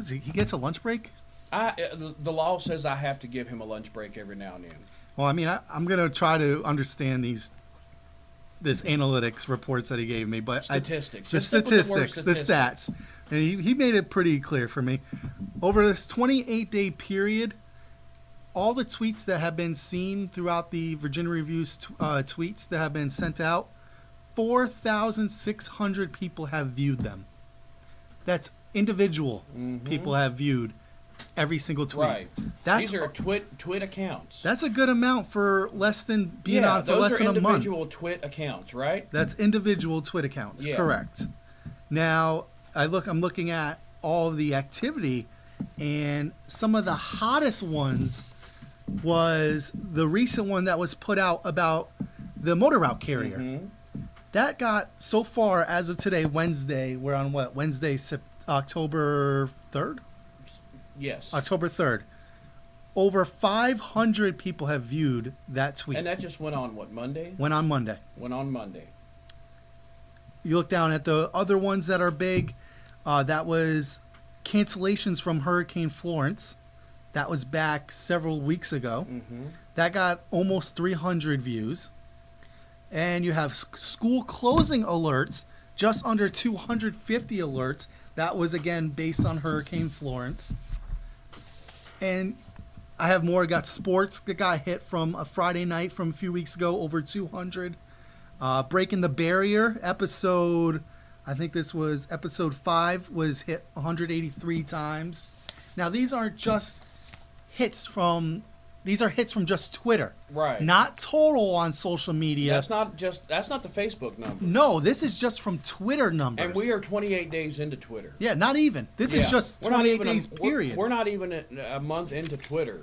[SPEAKER 1] he gets a lunch break?
[SPEAKER 2] The law says I have to give him a lunch break every now and then.
[SPEAKER 1] Well, I mean, I'm gonna try to understand this analytics reports that he gave me, but
[SPEAKER 2] statistics,
[SPEAKER 1] the stats, and he made it pretty clear for me. Over this 28-day period, all the tweets that have been seen throughout the Virginia Review's tweets that have been sent out, 4,600 people have viewed them. That's individual people have viewed every single tweet.
[SPEAKER 2] Right. These are twit accounts.
[SPEAKER 1] That's a good amount for less than being on for less than a month.
[SPEAKER 2] Those are individual twit accounts, right?
[SPEAKER 1] That's individual twit accounts. Yeah. Correct. Now, I'm looking at all of the activity, and some of the hottest ones was the recent one that was put out about the motor route carrier. Mm-hmm. That got, so far as of today, Wednesday, we're on what? Wednesday, October 3rd?
[SPEAKER 2] Yes.
[SPEAKER 1] October 3rd. Over 500 people have viewed that tweet.
[SPEAKER 2] And that just went on, what, Monday?
[SPEAKER 1] Went on Monday. You look down at the other ones that are big. That was cancellations from Hurricane Florence. That was back several weeks ago. Mm-hmm. That got almost 300 views. And you have school closing alerts, just under 250 alerts. That was, again, based on Hurricane Florence. And I have more. I got sports that got hit from a Friday night from a few weeks ago, over 200. Breaking the Barrier episode, I think this was episode 5, was hit 183 times. Now these aren't just hits from. These are hits from just Twitter.
[SPEAKER 2] Right.
[SPEAKER 1] Not total on social media.
[SPEAKER 2] That's not the Facebook number.
[SPEAKER 1] No, this is just from Twitter numbers.
[SPEAKER 2] And we are 28 days into Twitter.
[SPEAKER 1] Yeah, not even. This is just 28 days, period.
[SPEAKER 2] We're not even a month into Twitter.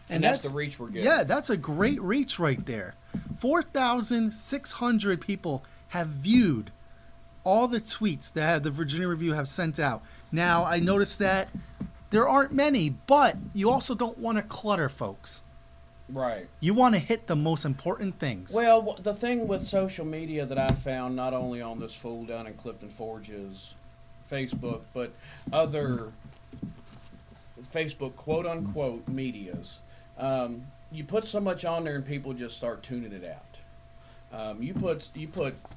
[SPEAKER 2] And that's the reach we're getting.
[SPEAKER 1] Yeah, that's a great reach right there. 4,600 people have viewed all the tweets that the Virginia Review have sent out. Now, I noticed that there aren't many, but you also don't want to clutter folks.
[SPEAKER 2] Right.
[SPEAKER 1] You want to hit the most important things.
[SPEAKER 2] Well, the thing with social media that I found, not only on this fool down in Clifton Forge's Facebook, but other Facebook quote-unquote medias, you put so much on there and people just start tuning it out. You put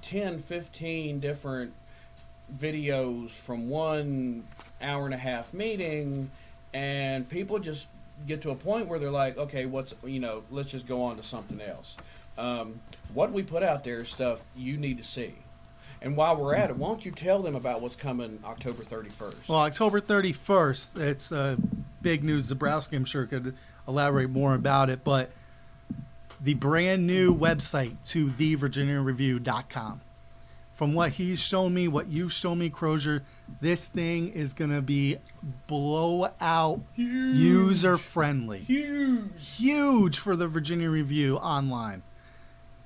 [SPEAKER 2] 10, 15 different videos from 1 hour and a half meeting, and people just get to a point where they're like, okay, let's just go on to something else. What we put out there is stuff you need to see. And while we're at it, why don't you tell them about what's coming October 31st?
[SPEAKER 1] Well, October 31st, it's big news. Zabrowski, I'm sure, could elaborate more about it, but the brand new website to thevirginiareview.com. From what he's shown me, what you've shown me, Crosier, this thing is going to be blowout user-friendly. Huge for the Virginia Review online.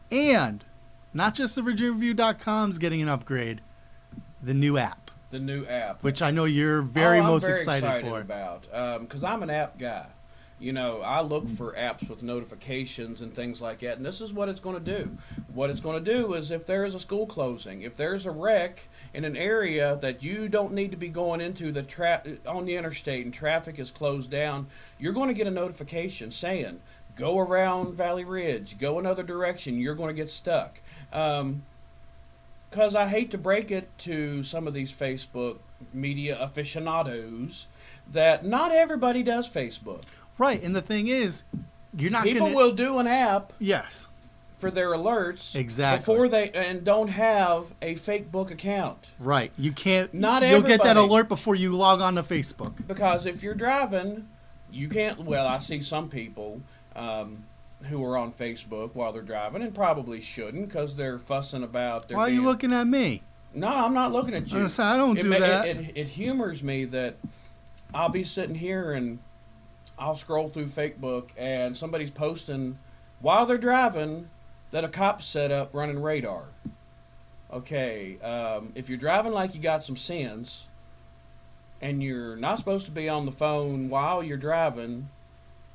[SPEAKER 1] And not just the VirginiaReview.com's getting an upgrade, the new app.
[SPEAKER 2] The new app.
[SPEAKER 1] Which I know you're very excited for.
[SPEAKER 2] About, because I'm an app guy. I look for apps with notifications and things like that, and this is what it's going to do. What it's going to do is if there is a school closing, if there's a wreck in an area that you don't need to be going into on the interstate and traffic is closed down, you're going to get a notification saying, go around Valley Ridge, go another direction, you're going to get stuck. Because I hate to break it to some of these Facebook media aficionados that not everybody does Facebook.
[SPEAKER 1] Right, and the thing is, you're not going to...
[SPEAKER 2] People will do an app
[SPEAKER 1] yes,
[SPEAKER 2] for their alerts
[SPEAKER 1] exactly
[SPEAKER 2] and don't have a fake book account.
[SPEAKER 1] Right, you can't...
[SPEAKER 2] Not
[SPEAKER 1] You'll
[SPEAKER 2] everybody,
[SPEAKER 1] get that alert before you log on to Facebook.
[SPEAKER 2] Because if you're driving, you can't... Well, I see some people who are on Facebook while they're driving and probably shouldn't because they're fussing about...
[SPEAKER 1] Why are you looking at me?
[SPEAKER 2] No, I'm not looking at you.
[SPEAKER 1] I don't do that.
[SPEAKER 2] It humors me that I'll be sitting here and I'll scroll through Facebook and somebody's posting while they're driving that a cop's set up running radar. Okay, if you're driving like you got some sense and you're not supposed to be on the phone while you're driving,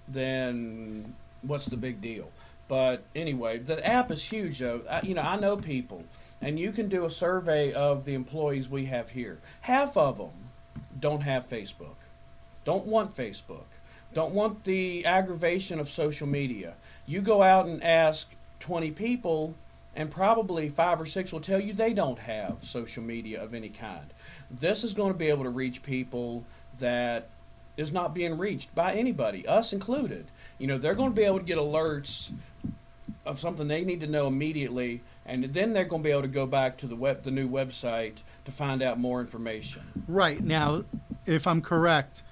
[SPEAKER 2] then what's the big deal? But anyway, the app is huge, though. I know people, and you can do a survey of the employees we have here. Half of them don't have Facebook, don't want Facebook, don't want the aggravation of social media. You go out and ask 20 people, and probably 5 or 6 will tell you they don't have social media of any kind. This is going to be able to reach people that is not being reached by anybody, us included. They're going to be able to get alerts of something they need to know immediately, and then they're going to be able to go back to the new website to find out more information.
[SPEAKER 1] Right. Now, if I'm correct,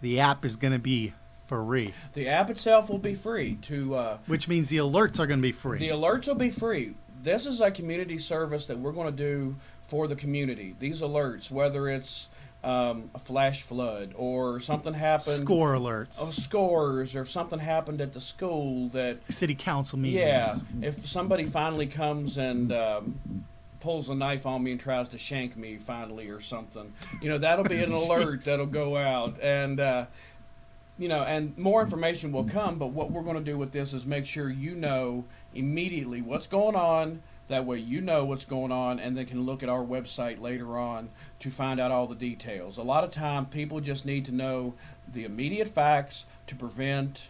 [SPEAKER 1] the app is going to be free.
[SPEAKER 2] The app itself will be free
[SPEAKER 1] which means the alerts are going to be free.
[SPEAKER 2] The alerts will be free. This is a community service that we're going to do for the community. These alerts, whether it's a flash flood or something happened,
[SPEAKER 1] score alerts,
[SPEAKER 2] scores, or if something happened at the school that
[SPEAKER 1] city council meetings.
[SPEAKER 2] Yeah, if somebody finally comes and pulls a knife on me and tries to shank me finally or something, that'll be an alert that'll go out, and and more information will come. But what we're going to do with this is make sure you know immediately what's going on. That way you know what's going on, and they can look at our website later on to find out all the details. A lot of time, people just need to know the immediate facts to prevent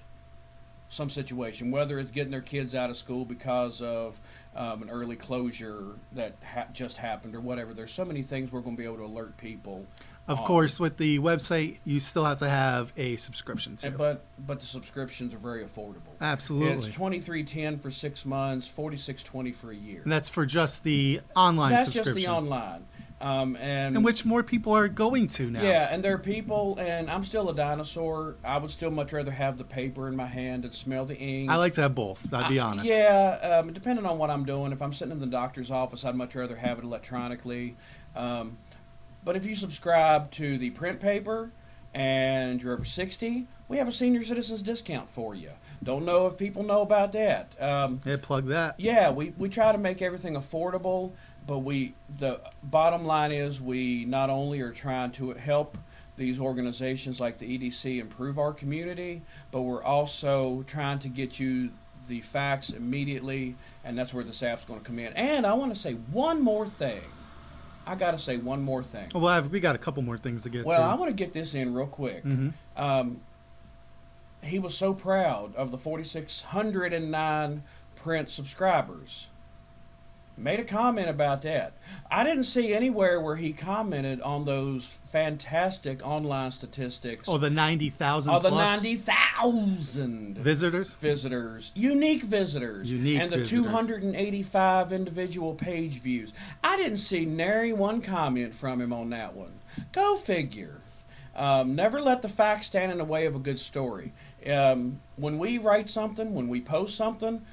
[SPEAKER 2] some situation, whether it's getting their kids out of school because of an early closure that just happened or whatever. There's so many things we're going to be able to alert people
[SPEAKER 1] Of course, with the website, you still have to have a subscription too.
[SPEAKER 2] But the subscriptions are very affordable.
[SPEAKER 1] Absolutely.
[SPEAKER 2] It's $23.10 for 6 months, $46.20 for a year.
[SPEAKER 1] And that's for just the online subscription.
[SPEAKER 2] That's just the online. And
[SPEAKER 1] which more people are going to now.
[SPEAKER 2] Yeah, and there are people, and I'm still a dinosaur. I would still much rather have the paper in my hand and smell the ink.
[SPEAKER 1] I like to have both, I'll be honest.
[SPEAKER 2] Yeah, depending on what I'm doing. If I'm sitting in the doctor's office, I'd much rather have it electronically. But if you subscribe to the print paper and you're over 60, we have a senior citizens discount for you. Don't know if people know about that.
[SPEAKER 1] Yeah, plug that.
[SPEAKER 2] Yeah, we try to make everything affordable, but the bottom line is we not only are trying to help these organizations like the EDC improve our community, but we're also trying to get you the facts immediately, and that's where this app's going to come in. And I want to say one more thing. I got to say one more thing.
[SPEAKER 1] Well, we got a couple more things to get to.
[SPEAKER 2] Well, I want to get this in real quick.
[SPEAKER 1] Mm-hmm.
[SPEAKER 2] He was so proud of the 4,609 print subscribers. Made a comment about that. I didn't see anywhere where he commented on those fantastic online statistics.
[SPEAKER 1] Oh, the 90,000
[SPEAKER 2] plus?
[SPEAKER 1] Oh,
[SPEAKER 2] the 90,000
[SPEAKER 1] visitors?
[SPEAKER 2] Unique visitors. And the
[SPEAKER 1] visitors.
[SPEAKER 2] 285 individual page views. I didn't see nary one comment from him on that one. Go figure. Never let the facts stand in the way of a good story. When we write something, when we post something,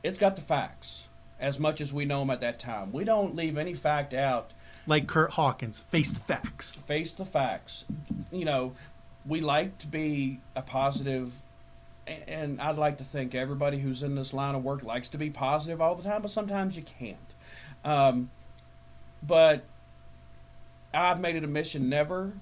[SPEAKER 2] it's got the facts. As much as we know them at that time. We don't leave any fact out.
[SPEAKER 1] Like Kurt Hawkins, face the facts.
[SPEAKER 2] Face the facts. You know, we like to be a positive, and I'd like to think everybody who's in this line of work likes to be positive all the time, but sometimes you can't. But I've made it a mission never,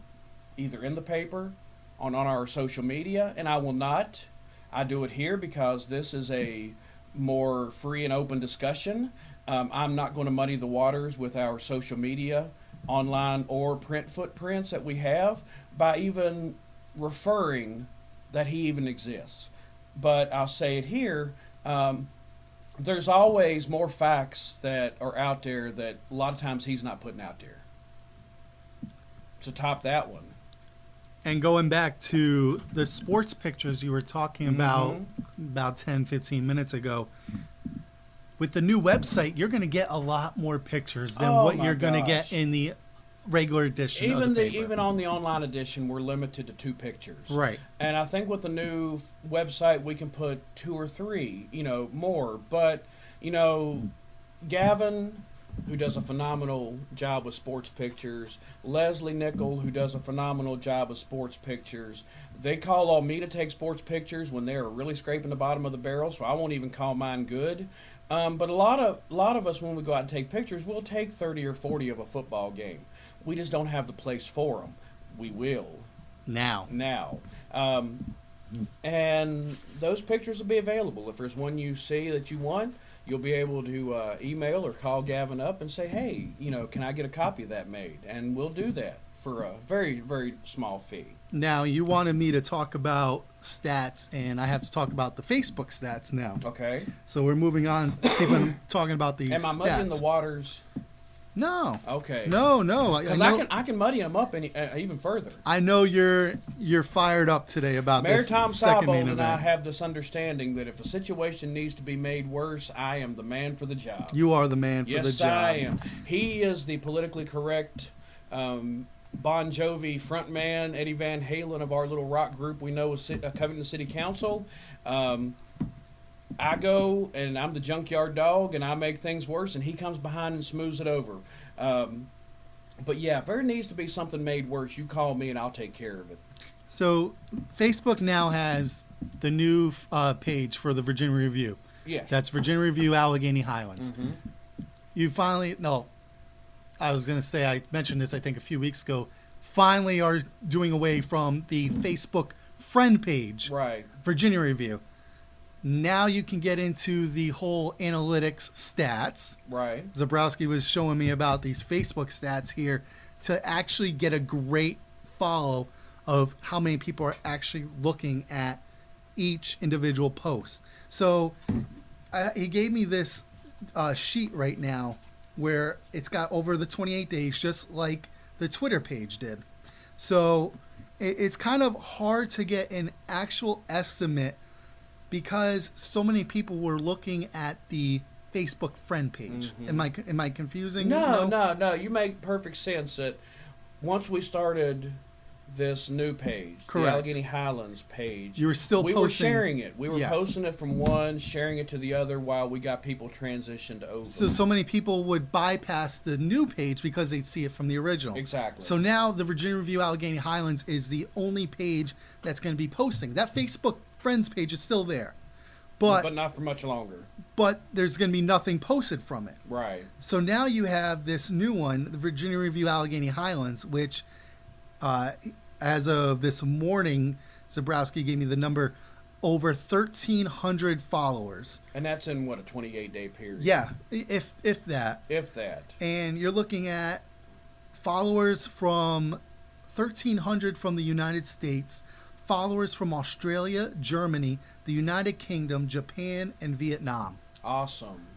[SPEAKER 2] either in the paper, on our social media, and I will not. I do it here because this is a more free and open discussion. I'm not going to muddy the waters with our social media, online or print footprints that we have by even referring that he even exists. But I'll say it here, there's always more facts that are out there that a lot of times he's not putting out there. So top that one.
[SPEAKER 1] And going back to the sports pictures you were talking about 10, 15 minutes ago, with the new website, you're going to get a lot more pictures than what you're going to get in the regular edition of the paper.
[SPEAKER 2] Even on the online edition, we're limited to 2 pictures.
[SPEAKER 1] Right.
[SPEAKER 2] And I think with the new website, we can put 2 or 3, more. But, Gavin, who does a phenomenal job with sports pictures, Leslie Nickel, who does a phenomenal job with sports pictures. They call on me to take sports pictures when they're really scraping the bottom of the barrel, so I won't even call mine good. But a lot of us, when we go out and take pictures, we'll take 30 or 40 of a football game. We just don't have the place for them. We will.
[SPEAKER 1] Now.
[SPEAKER 2] And those pictures will be available. If there's one you see that you want, you'll be able to email or call Gavin up and say, hey, can I get a copy of that made? And we'll do that for a very, very small fee.
[SPEAKER 1] Now, you wanted me to talk about stats, and I have to talk about the Facebook stats now.
[SPEAKER 2] Okay.
[SPEAKER 1] So we're moving on, keep talking about these
[SPEAKER 2] Am I muddying the waters?
[SPEAKER 1] No.
[SPEAKER 2] Okay.
[SPEAKER 1] No.
[SPEAKER 2] Because I can muddy them up even further.
[SPEAKER 1] I know you're fired up today about
[SPEAKER 2] Mayor
[SPEAKER 1] this
[SPEAKER 2] Tom
[SPEAKER 1] second main
[SPEAKER 2] Sabo and I
[SPEAKER 1] event.
[SPEAKER 2] have this understanding that if a situation needs to be made worse, I am the man for the job.
[SPEAKER 1] You are the man for the job.
[SPEAKER 2] Yes, I am. He is the politically correct Bon Jovi frontman, Eddie Van Halen of our little rock group we know is Covington City Council. I go and I'm the junkyard dog and I make things worse and he comes behind and smooths it over. But yeah, if there needs to be something made worse, you call me and I'll take care of it.
[SPEAKER 1] So Facebook now has the new page for the Virginia Review.
[SPEAKER 2] Yes.
[SPEAKER 1] That's Virginia Review Alleghany Highlands.
[SPEAKER 2] Mm-hmm.
[SPEAKER 1] You finally, I was going to say, I mentioned this I think a few weeks ago, finally are doing away from the Facebook friend page.
[SPEAKER 2] Right.
[SPEAKER 1] Virginia Review. Now you can get into the whole analytics stats.
[SPEAKER 2] Right.
[SPEAKER 1] Zabrowski was showing me about these Facebook stats here to actually get a great follow of how many people are actually looking at each individual post. So he gave me this sheet right now where it's got over the 28 days, just like the Twitter page did. So it's kind of hard to get an actual estimate because so many people were looking at the Facebook friend page.
[SPEAKER 2] Mm-hmm.
[SPEAKER 1] Am I confusing?
[SPEAKER 2] No. You make perfect sense that once we started this new page,
[SPEAKER 1] Correct.
[SPEAKER 2] the Alleghany Highlands page,
[SPEAKER 1] You were still
[SPEAKER 2] we
[SPEAKER 1] posting.
[SPEAKER 2] were sharing it. We were
[SPEAKER 1] Yes.
[SPEAKER 2] posting it from one, sharing it to the other while we got people transitioned over.
[SPEAKER 1] So many people would bypass the new page because they'd see it from the original.
[SPEAKER 2] Exactly.
[SPEAKER 1] So now the Virginia Review Alleghany Highlands is the only page that's going to be posting. That Facebook friends page is still there.
[SPEAKER 2] But not for much longer.
[SPEAKER 1] But there's going to be nothing posted from it.
[SPEAKER 2] Right.
[SPEAKER 1] So now you have this new one, the Virginia Review Alleghany Highlands, which as of this morning, Zabrowski gave me the number, over 1,300 followers.
[SPEAKER 2] And that's in, what, a 28-day period?
[SPEAKER 1] Yeah, if that.
[SPEAKER 2] If that.
[SPEAKER 1] And you're looking at followers from 1,300 from the United States, followers from Australia, Germany, the United Kingdom, Japan, and Vietnam.
[SPEAKER 2] Awesome.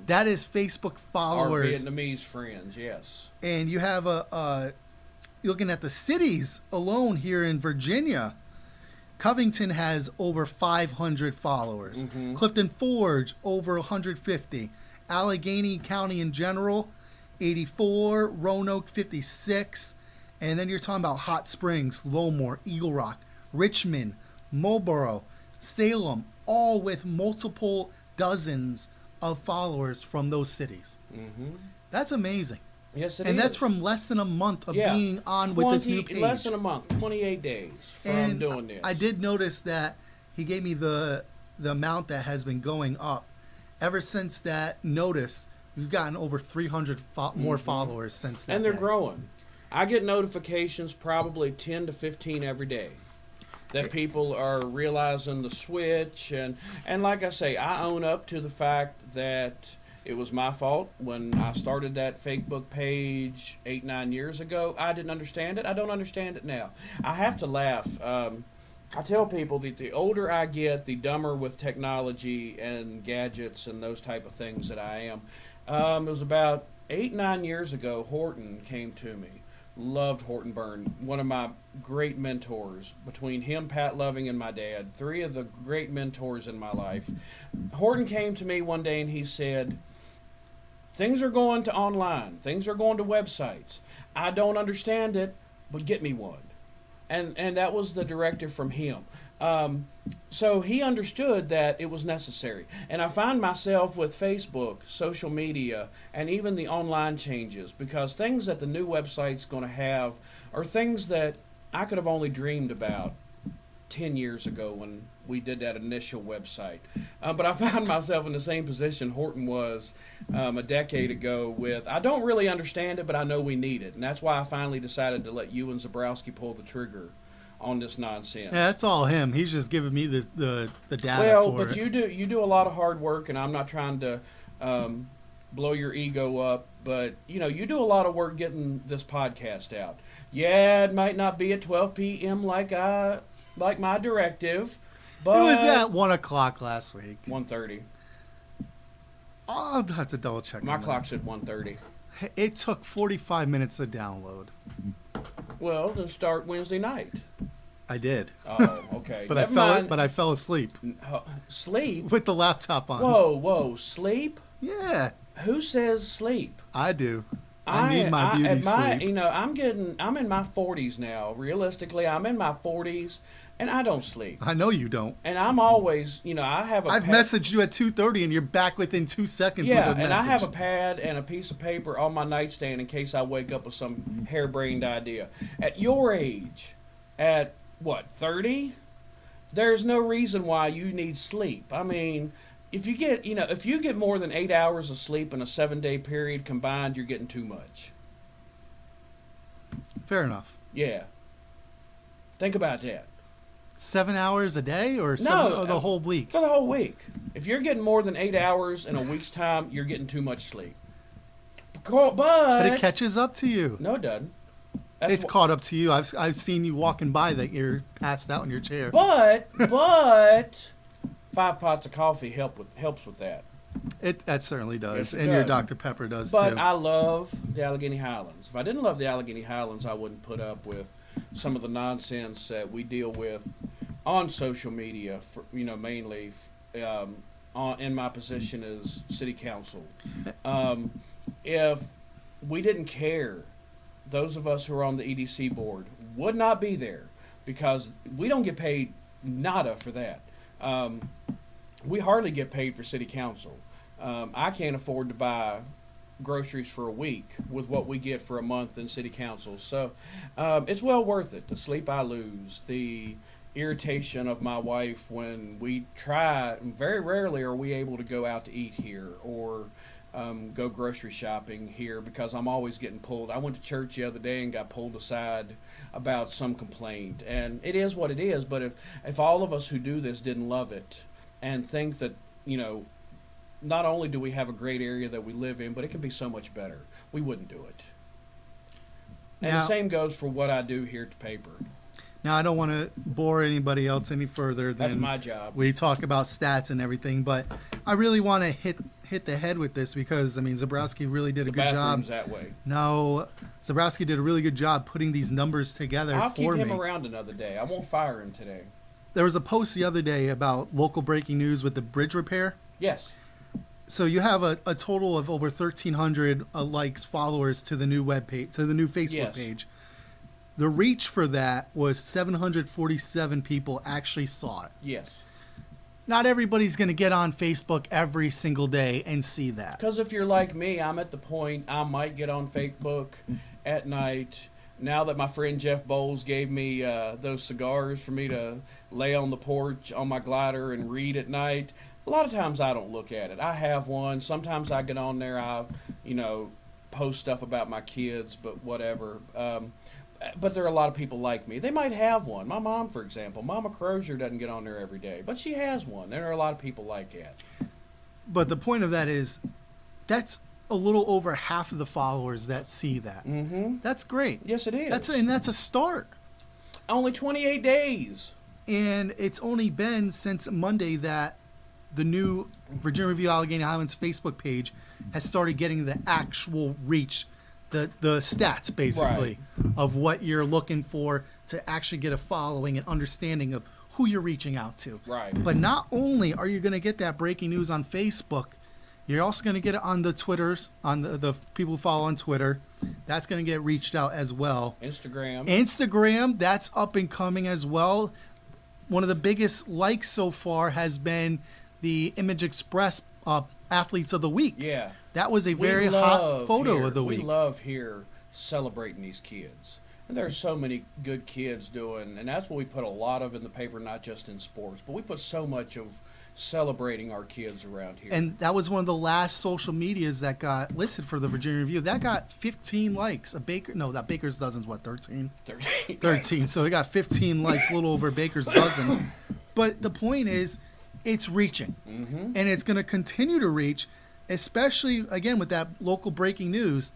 [SPEAKER 1] That is Facebook followers.
[SPEAKER 2] Our Vietnamese friends, yes.
[SPEAKER 1] And you have you're looking at the cities alone here in Virginia. Covington has over 500 followers.
[SPEAKER 2] Mm-hmm.
[SPEAKER 1] Clifton Forge, over 150. Allegheny County in general, 84. Roanoke, 56. And then you're talking about Hot Springs, Lowmore, Eagle Rock, Richmond, Marlboro, Salem, all with multiple dozens of followers from those cities.
[SPEAKER 2] Mm-hmm.
[SPEAKER 1] That's amazing.
[SPEAKER 2] Yes, it is.
[SPEAKER 1] And that's from less than a month of being on with this new page.
[SPEAKER 2] Less than a month, 28 days from doing this.
[SPEAKER 1] I did notice that he gave me the amount that has been going up. Ever since that notice, we've gotten over 300 more followers since that.
[SPEAKER 2] And they're
[SPEAKER 1] day.
[SPEAKER 2] growing. I get notifications probably 10 to 15 every day that people are realizing the switch. And like I say, I own up to the fact that it was my fault when I started that Facebook page 8-9 years ago. I didn't understand it. I don't understand it now. I have to laugh. I tell people that the older I get, the dumber with technology and gadgets and those type of things that I am. It was about 8-9 years ago, Horton came to me. Loved Horton Byrne, one of my great mentors. Between him, Pat Loving, and my dad, 3 of the great mentors in my life. Horton came to me one day and he said, things are going to online. Things are going to websites. I don't understand it, but get me one. And that was the directive from him. So he understood that it was necessary. And I find myself with Facebook, social media, and even the online changes, because things that the new website's going to have are things that I could have only dreamed about 10 years ago when we did that initial website. But I found myself in the same position Horton was a decade ago with, I don't really understand it, but I know we need it. And that's why I finally decided to let you and Zabrowski pull the trigger on this nonsense.
[SPEAKER 1] Yeah, that's all him. He's just giving me the data
[SPEAKER 2] well,
[SPEAKER 1] for
[SPEAKER 2] but
[SPEAKER 1] it.
[SPEAKER 2] you do a lot of hard work, and I'm not trying to blow your ego up, but you do a lot of work getting this podcast out. Yeah, it might not be at 12 p.m. like my directive, but
[SPEAKER 1] It was at 1 o'clock last week.
[SPEAKER 2] 1:30.
[SPEAKER 1] I'll have to double check.
[SPEAKER 2] My
[SPEAKER 1] on that.
[SPEAKER 2] clock said 1:30.
[SPEAKER 1] It took 45 minutes to download.
[SPEAKER 2] Well, then start Wednesday night.
[SPEAKER 1] I did.
[SPEAKER 2] Oh, okay.
[SPEAKER 1] But
[SPEAKER 2] Never mind.
[SPEAKER 1] I fell asleep
[SPEAKER 2] Sleep?
[SPEAKER 1] with the laptop on.
[SPEAKER 2] Whoa, sleep?
[SPEAKER 1] Yeah,
[SPEAKER 2] Who says sleep?
[SPEAKER 1] I do. I need my beauty sleep.
[SPEAKER 2] I'm in my 40s now. Realistically, I'm in my 40s, and I don't sleep.
[SPEAKER 1] I know you don't.
[SPEAKER 2] And I'm always, I have a
[SPEAKER 1] I've messaged you at 2:30 and you're back within 2 seconds
[SPEAKER 2] yeah,
[SPEAKER 1] with a message.
[SPEAKER 2] and I have a pad and a piece of paper on my nightstand in case I wake up with some harebrained idea. At your age, at what, 30? There's no reason why you need sleep. I mean, if you get more than 8 hours of sleep in a 7-day period combined, you're getting too much.
[SPEAKER 1] Fair enough.
[SPEAKER 2] Yeah. Think about that.
[SPEAKER 1] 7 hours a day or the whole week?
[SPEAKER 2] For the whole week. If you're getting more than 8 hours in a week's time, you're getting too much sleep. But
[SPEAKER 1] it catches up to you.
[SPEAKER 2] No, it doesn't.
[SPEAKER 1] It's caught up to you. I've seen you walking by that you're passed out in your chair.
[SPEAKER 2] But 5 pots of coffee helps with that.
[SPEAKER 1] That certainly does,
[SPEAKER 2] Yes, it
[SPEAKER 1] and your
[SPEAKER 2] does.
[SPEAKER 1] Dr. Pepper does
[SPEAKER 2] But
[SPEAKER 1] too.
[SPEAKER 2] I love the Alleghany Highlands. If I didn't love the Alleghany Highlands, I wouldn't put up with some of the nonsense that we deal with on social media. For, mainly in my position as city council. If we didn't care, those of us who are on the EDC board would not be there because we don't get paid nada for that. We hardly get paid for city council. I can't afford to buy groceries for a week with what we get for a month in city council. So it's well worth it. The sleep I lose, the irritation of my wife when we try, very rarely are we able to go out to eat here or go grocery shopping here because I'm always getting pulled. I went to church the other day and got pulled aside about some complaint. And it is what it is, but if all of us who do this didn't love it and think that, not only do we have a great area that we live in, but it can be so much better, we wouldn't do it. And
[SPEAKER 1] Now,
[SPEAKER 2] the same goes for what I do here at the paper.
[SPEAKER 1] now, I don't want to bore anybody else any further
[SPEAKER 2] That's
[SPEAKER 1] than
[SPEAKER 2] my job.
[SPEAKER 1] we talk about stats and everything, but I really want to hit the head with this because, Zabrowski really did a
[SPEAKER 2] The
[SPEAKER 1] good job.
[SPEAKER 2] bathroom's that way.
[SPEAKER 1] No, Zabrowski did a really good job putting these numbers together
[SPEAKER 2] I'll
[SPEAKER 1] for
[SPEAKER 2] keep
[SPEAKER 1] me.
[SPEAKER 2] him around another day. I won't fire him today.
[SPEAKER 1] There was a post the other day about local breaking news with the bridge repair.
[SPEAKER 2] Yes.
[SPEAKER 1] So you have a total of over 1,300 likes, followers to the new web page, to the new Facebook
[SPEAKER 2] Yes.
[SPEAKER 1] page. The reach for that was 747 people actually saw it.
[SPEAKER 2] Yes.
[SPEAKER 1] Not everybody's going to get on Facebook every single day and see that.
[SPEAKER 2] Because if you're like me, I'm at the point I might get on Facebook at night. Now that my friend Jeff Bowles gave me those cigars for me to lay on the porch on my glider and read at night, a lot of times I don't look at it. I have one. Sometimes I get on there, I post stuff about my kids, but whatever. But there are a lot of people like me. They might have one. My mom, for example, Mama Crosier doesn't get on there every day, but she has one. There are a lot of people like that.
[SPEAKER 1] But the point of that is that's a little over half of the followers that see that.
[SPEAKER 2] Mm-hmm.
[SPEAKER 1] That's great.
[SPEAKER 2] Yes, it is.
[SPEAKER 1] That's a start.
[SPEAKER 2] Only 28 days.
[SPEAKER 1] And it's only been since Monday that the new Virginia Review Alleghany Highlands Facebook page has started getting the actual reach, the stats basically of what you're looking for to actually get a following and understanding of who you're reaching out to.
[SPEAKER 2] Right.
[SPEAKER 1] But not only are you going to get that breaking news on Facebook, you're also going to get it on the Twitters, on the people who follow on Twitter. That's going to get reached out as well. Instagram, that's up and coming as well. One of the biggest likes so far has been the Image Express Athletes of the Week.
[SPEAKER 2] Yeah.
[SPEAKER 1] That was a very hot photo of the week.
[SPEAKER 2] We love here celebrating these kids. And there are so many good kids doing, and that's what we put a lot of in the paper, not just in sports, but we put so much of celebrating our kids around here.
[SPEAKER 1] And that was one of the last social medias that got listed for the Virginia Review. That got 15 likes. That Baker's Dozen's what, 13?
[SPEAKER 2] 13.
[SPEAKER 1] 13. So it got 15 likes, a little over Baker's Dozen. But the point is, it's reaching.
[SPEAKER 2] Mm-hmm.
[SPEAKER 1] And it's going to continue to reach, especially, again, with that local breaking news.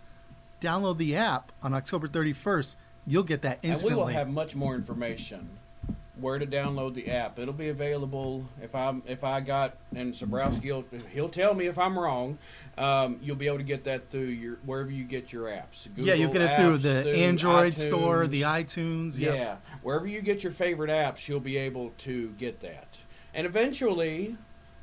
[SPEAKER 1] Download the app on October 31st. You'll get that instantly.
[SPEAKER 2] And we will have much more information where to download the app. It'll be available if I got, and Zabrowski he'll tell me if I'm wrong. You'll be able to get that through wherever you get your apps. Google
[SPEAKER 1] you'll get it through
[SPEAKER 2] apps,
[SPEAKER 1] the Android
[SPEAKER 2] iTunes.
[SPEAKER 1] store, the iTunes. Yep.
[SPEAKER 2] Yeah, wherever you get your favorite apps, you'll be able to get that. And eventually,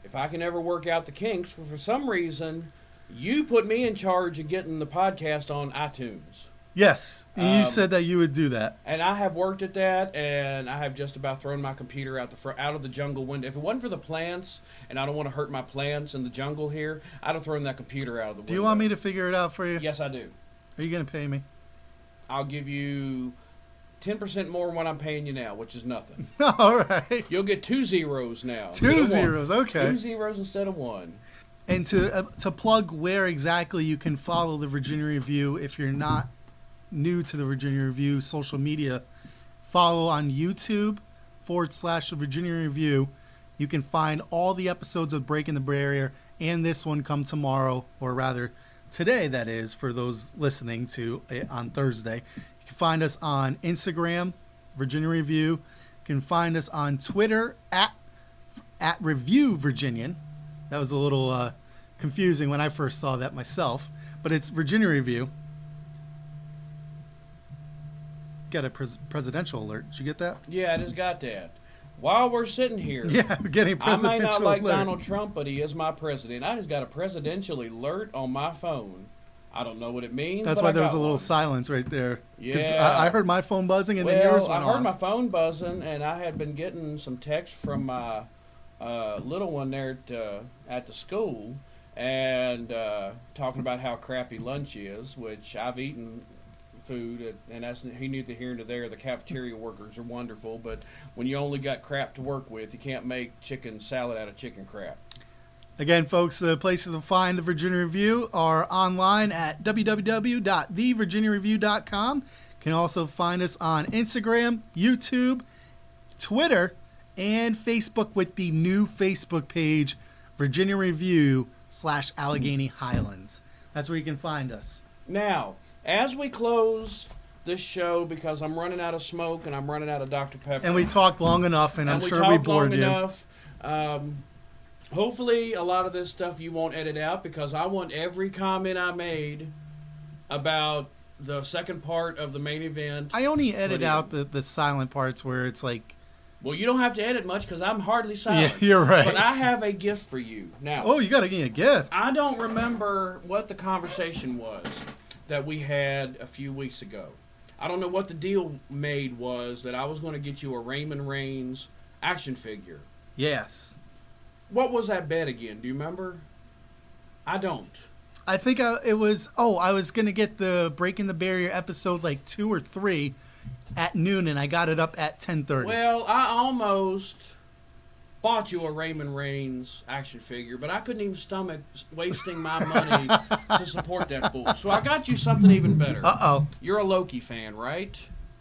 [SPEAKER 2] if I can ever work out the kinks, for some reason, you put me in charge of getting the podcast on iTunes.
[SPEAKER 1] Yes, and you said that you would do that.
[SPEAKER 2] And I have worked at that, and I have just about thrown my computer out of the jungle window. If it wasn't for the plants, and I don't want to hurt my plants in the jungle here, I'd have thrown that computer out of the window.
[SPEAKER 1] Do you want me to figure it out for you?
[SPEAKER 2] Yes, I do.
[SPEAKER 1] Are you going to pay me?
[SPEAKER 2] I'll give you 10% more than what I'm paying you now, which is nothing.
[SPEAKER 1] All right.
[SPEAKER 2] You'll get 2 zeros now.
[SPEAKER 1] 2 zeros, okay.
[SPEAKER 2] 2 zeros instead of 1.
[SPEAKER 1] And to plug where exactly you can follow the Virginia Review, if you're not new to the Virginia Review social media, follow on YouTube /the Virginia Review. You can find all the episodes of Breaking the Barrier and this one come tomorrow, or rather today, that is, for those listening to it on Thursday. You can find us on Instagram, Virginia Review. You can find us on Twitter at Review Virginian. That was a little confusing when I first saw that myself. But it's Virginia Review. Got a presidential alert. Did you get that?
[SPEAKER 2] Yeah, I just got that. While we're sitting here,
[SPEAKER 1] Yeah, we're getting a presidential
[SPEAKER 2] I may not like
[SPEAKER 1] alert.
[SPEAKER 2] Donald Trump, but he is my president. I just got a presidential alert on my phone. I don't know what it means.
[SPEAKER 1] That's
[SPEAKER 2] but
[SPEAKER 1] why
[SPEAKER 2] I
[SPEAKER 1] there was
[SPEAKER 2] got
[SPEAKER 1] a little
[SPEAKER 2] one.
[SPEAKER 1] silence right there. 'Cause
[SPEAKER 2] Yeah.
[SPEAKER 1] I heard my phone buzzing and then
[SPEAKER 2] Well,
[SPEAKER 1] yours went
[SPEAKER 2] I heard
[SPEAKER 1] off.
[SPEAKER 2] my phone buzzing, and I had been getting some text from my little one there at the school, and talking about how crappy lunch is, which I've eaten food, and that's he neither here nor there. The cafeteria workers are wonderful, but when you only got crap to work with, you can't make chicken salad out of chicken crap.
[SPEAKER 1] Again, folks, the places to find the Virginia Review are online at www.thevirginiareview.com. You can also find us on Instagram, YouTube, Twitter, and Facebook with the new Facebook page, Virginia Review /Alleghany Highlands. That's where you can find us.
[SPEAKER 2] Now, as we close this show, because I'm running out of smoke and I'm running out of Dr. Pepper.
[SPEAKER 1] And we talked long enough, and I'm sure we
[SPEAKER 2] talked
[SPEAKER 1] bored
[SPEAKER 2] long
[SPEAKER 1] you.
[SPEAKER 2] enough. Hopefully, a lot of this stuff you won't edit out, because I want every comment I made about the second part of the main event.
[SPEAKER 1] I only edit
[SPEAKER 2] Put
[SPEAKER 1] out the silent parts where it's like...
[SPEAKER 2] Well, you don't have to edit much because I'm hardly silent.
[SPEAKER 1] Yeah, you're right.
[SPEAKER 2] But I have a gift for you. Now,
[SPEAKER 1] Oh, you got to give me a gift.
[SPEAKER 2] I don't remember what the conversation was that we had a few weeks ago. I don't know what the deal made was that I was going to get you a Raymond Reigns action figure.
[SPEAKER 1] Yes.
[SPEAKER 2] What was that bet again? Do you remember? I don't.
[SPEAKER 1] I think I was going to get the Breaking the Barrier episode like 2 or 3 at noon, and I got it up at 10:30.
[SPEAKER 2] Well, I almost bought you a Raymond Reigns action figure, but I couldn't even stomach wasting my money to support that fool. So I got you something even better.
[SPEAKER 1] Uh-oh.
[SPEAKER 2] You're a Loki fan, right?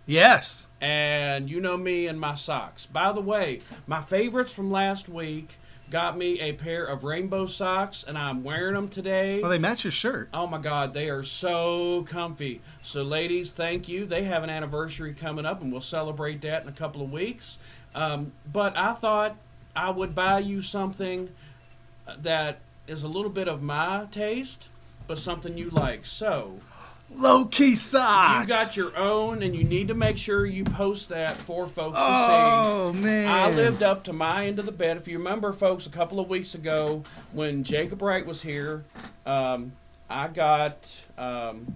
[SPEAKER 1] Yes.
[SPEAKER 2] And you know me and my socks. By the way, my favorites from last week got me a pair of rainbow socks, and I'm wearing them today.
[SPEAKER 1] Well, they match your shirt.
[SPEAKER 2] Oh my God, they are so comfy. So ladies, thank you. They have an anniversary coming up, and we'll celebrate that in a couple of weeks. But I thought I would buy you something that is a little bit of my taste, but something you like. So
[SPEAKER 1] Low-key socks.
[SPEAKER 2] you got your own, and you need to make sure you post that for folks to see.
[SPEAKER 1] Oh, man.
[SPEAKER 2] I lived up to my end of the bet. If you remember, folks, a couple of weeks ago when Jacob Wright was here, I got him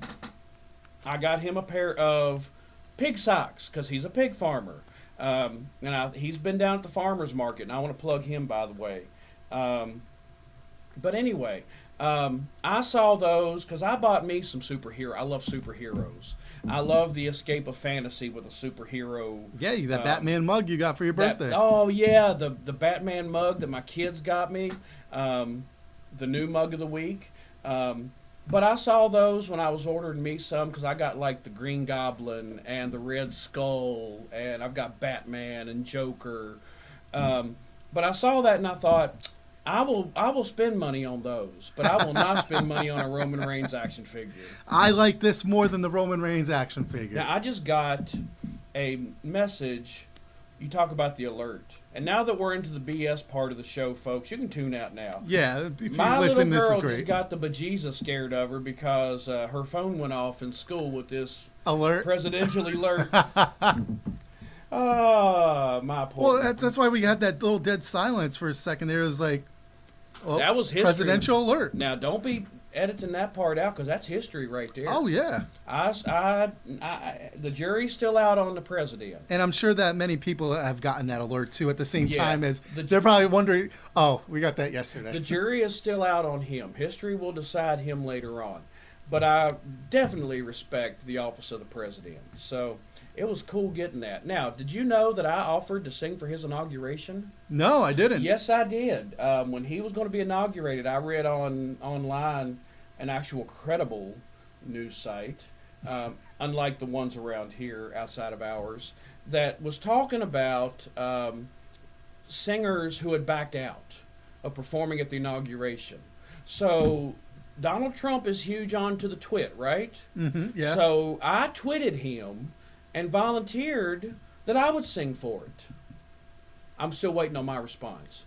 [SPEAKER 2] a pair of pig socks because he's a pig farmer. He's been down at the farmer's market, and I want to plug him, by the way. But anyway, I saw those because I bought me some superhero. I love superheroes. I love the escape of fantasy with a superhero.
[SPEAKER 1] Yeah, that Batman mug you got for your birthday.
[SPEAKER 2] The Batman mug that my kids got me, the new mug of the week. But I saw those when I was ordering me some because I got like the Green Goblin and the Red Skull, and I've got Batman and Joker. But I saw that and I thought, I will spend money on those, but I will not spend money on a Roman Reigns action figure.
[SPEAKER 1] I like this more than the Roman Reigns action figure.
[SPEAKER 2] Now, I just got a message. You talk about the alert. And now that we're into the BS part of the show, folks, you can tune out now.
[SPEAKER 1] Yeah, if you
[SPEAKER 2] My
[SPEAKER 1] listen,
[SPEAKER 2] little
[SPEAKER 1] this is
[SPEAKER 2] girl
[SPEAKER 1] great.
[SPEAKER 2] just got the bejesus scared of her because her phone went off in school with this
[SPEAKER 1] Alert.
[SPEAKER 2] presidential alert. My poor.
[SPEAKER 1] Well, that's why we had that little dead silence for a second there. It was like, oh,
[SPEAKER 2] That was history.
[SPEAKER 1] presidential alert.
[SPEAKER 2] Now, don't be editing that part out because that's history right there.
[SPEAKER 1] Oh, yeah.
[SPEAKER 2] The jury's still out on the president.
[SPEAKER 1] And I'm sure that many people have gotten that alert, too, at the same
[SPEAKER 2] Yeah.
[SPEAKER 1] time as
[SPEAKER 2] The-
[SPEAKER 1] they're probably wondering, oh, we got that yesterday.
[SPEAKER 2] The jury is still out on him. History will decide him later on. But I definitely respect the office of the president. So it was cool getting that. Now, did you know that I offered to sing for his inauguration?
[SPEAKER 1] No, I didn't.
[SPEAKER 2] Yes, I did. When he was going to be inaugurated, I read online an actual credible news site, unlike the ones around here outside of ours, that was talking about singers who had backed out of performing at the inauguration. So Donald Trump is huge onto the twit, right?
[SPEAKER 1] Mm-hmm, yeah.
[SPEAKER 2] So I twitted him and volunteered that I would sing for it. I'm still waiting on my response.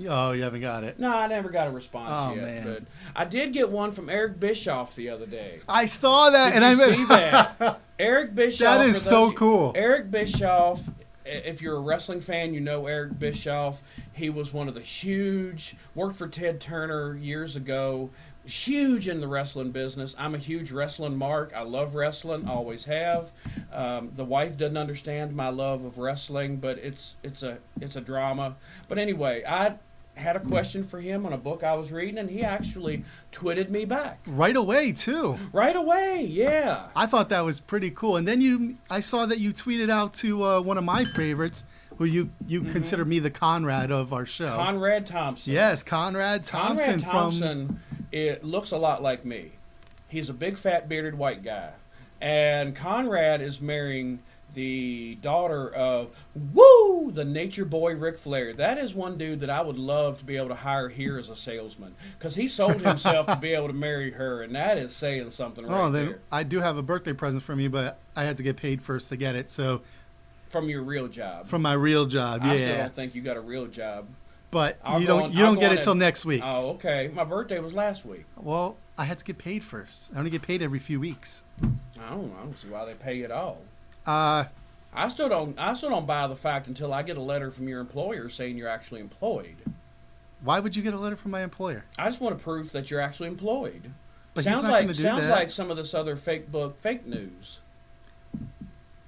[SPEAKER 1] Oh, you haven't got it.
[SPEAKER 2] No, I never got a response yet.
[SPEAKER 1] Man.
[SPEAKER 2] But I did get one from Eric Bischoff the other day.
[SPEAKER 1] I saw that,
[SPEAKER 2] Did
[SPEAKER 1] and
[SPEAKER 2] you see that? Eric Bischoff.
[SPEAKER 1] That is so cool.
[SPEAKER 2] Eric Bischoff. If you're a wrestling fan, you know Eric Bischoff. He was one of the worked for Ted Turner years ago, huge in the wrestling business. I'm a huge wrestling mark. I love wrestling, always have. The wife doesn't understand my love of wrestling, but it's a drama. But anyway, I had a question for him on a book I was reading, and he actually twitted me back.
[SPEAKER 1] Right away, too.
[SPEAKER 2] Right away, yeah.
[SPEAKER 1] I thought that was pretty cool. And then I saw that you tweeted out to one of my favorites, who you consider me the Conrad of our show.
[SPEAKER 2] Conrad Thompson.
[SPEAKER 1] Yes, Conrad Thompson.
[SPEAKER 2] Conrad Thompson, it looks a lot like me. He's a big, fat, bearded white guy. And Conrad is marrying the daughter of, the nature boy Ric Flair. That is one dude that I would love to be able to hire here as a salesman, because he sold himself to be able to marry her, and that is saying something there.
[SPEAKER 1] I do have a birthday present from you, but I had to get paid first to get it. So
[SPEAKER 2] from your real job.
[SPEAKER 1] From my real job, yeah.
[SPEAKER 2] I still don't think you got a real job.
[SPEAKER 1] But you don't get it till next week.
[SPEAKER 2] Oh, okay. My birthday was last week.
[SPEAKER 1] Well, I had to get paid first. I only get paid every few weeks.
[SPEAKER 2] I don't see why they pay at all.
[SPEAKER 1] I
[SPEAKER 2] still don't buy the fact until I get a letter from your employer saying you're actually employed.
[SPEAKER 1] Why would you get a letter from my employer?
[SPEAKER 2] I just want proof that you're actually employed.
[SPEAKER 1] But sounds like
[SPEAKER 2] some of this other fake news.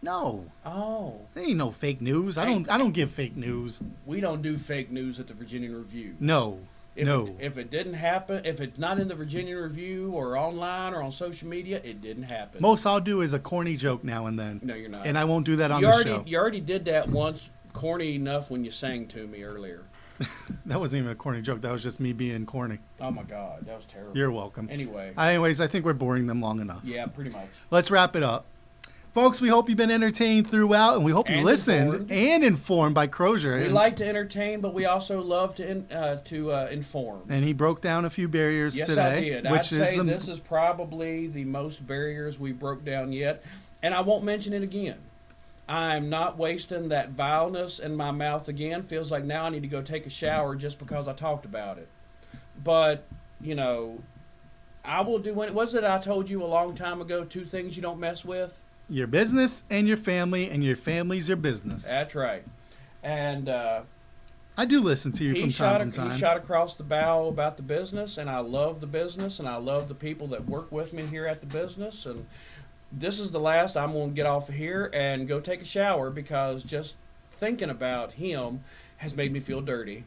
[SPEAKER 1] No.
[SPEAKER 2] Oh.
[SPEAKER 1] There ain't no fake news. I don't give fake news.
[SPEAKER 2] We don't do fake news at the Virginia Review.
[SPEAKER 1] No.
[SPEAKER 2] If it didn't happen, if it's not in the Virginia Review or online or on social media, it didn't happen.
[SPEAKER 1] Most I'll do is a corny joke now and then.
[SPEAKER 2] No, you're not.
[SPEAKER 1] And I won't do that on the show.
[SPEAKER 2] You already did that once, corny enough when you sang to me earlier.
[SPEAKER 1] That wasn't even a corny joke. That was just me being corny.
[SPEAKER 2] Oh, my God. That was terrible.
[SPEAKER 1] You're welcome.
[SPEAKER 2] Anyways,
[SPEAKER 1] I think we're boring them long enough.
[SPEAKER 2] Yeah, pretty much.
[SPEAKER 1] Let's wrap it up. Folks, we hope you've been entertained throughout, and we hope you listened and informed by Crosier.
[SPEAKER 2] We like to entertain, but we also love to inform.
[SPEAKER 1] And he broke down a few barriers today.
[SPEAKER 2] Yes, I did. I'd say this is probably the most barriers we broke down yet, and I won't mention it again. I'm not wasting that vileness in my mouth again. Feels like now I need to go take a shower just because I talked about it. But, I will do. What was it I told you a long time ago? 2 things you don't mess with.
[SPEAKER 1] Your business and your family's your business.
[SPEAKER 2] That's right. And
[SPEAKER 1] I do listen to you from time to time.
[SPEAKER 2] He shot across the bow about the business, and I love the business, and I love the people that work with me here at the business. And this is the last. I'm going to get off of here and go take a shower, because just thinking about him has made me feel dirty.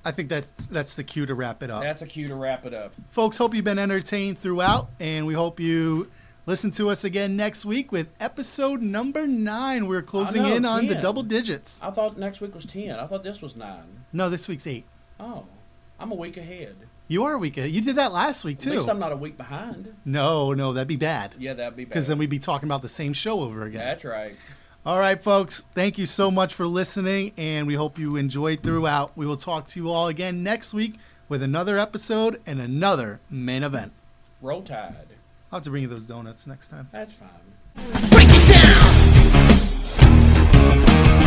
[SPEAKER 1] I think that's the cue to wrap it up.
[SPEAKER 2] That's a cue to wrap it up.
[SPEAKER 1] Folks, hope you've been entertained throughout, and we hope you listen to us again next week with episode number 9. We're closing in on the double digits.
[SPEAKER 2] I thought next week was 10. I thought this was 9.
[SPEAKER 1] No, this week's 8.
[SPEAKER 2] Oh, I'm a week ahead.
[SPEAKER 1] You are a week ahead. You did that last week, too.
[SPEAKER 2] At least I'm not a week behind.
[SPEAKER 1] No, that'd be bad.
[SPEAKER 2] Yeah, that'd be bad.
[SPEAKER 1] Because then we'd be talking about the same show over again.
[SPEAKER 2] That's right.
[SPEAKER 1] All right, folks. Thank you so much for listening, and we hope you enjoyed throughout. We will talk to you all again next week with another episode and another main event.
[SPEAKER 2] Roll Tide.
[SPEAKER 1] I'll have to bring you those donuts next time.
[SPEAKER 2] That's fine.
[SPEAKER 3] Break it down!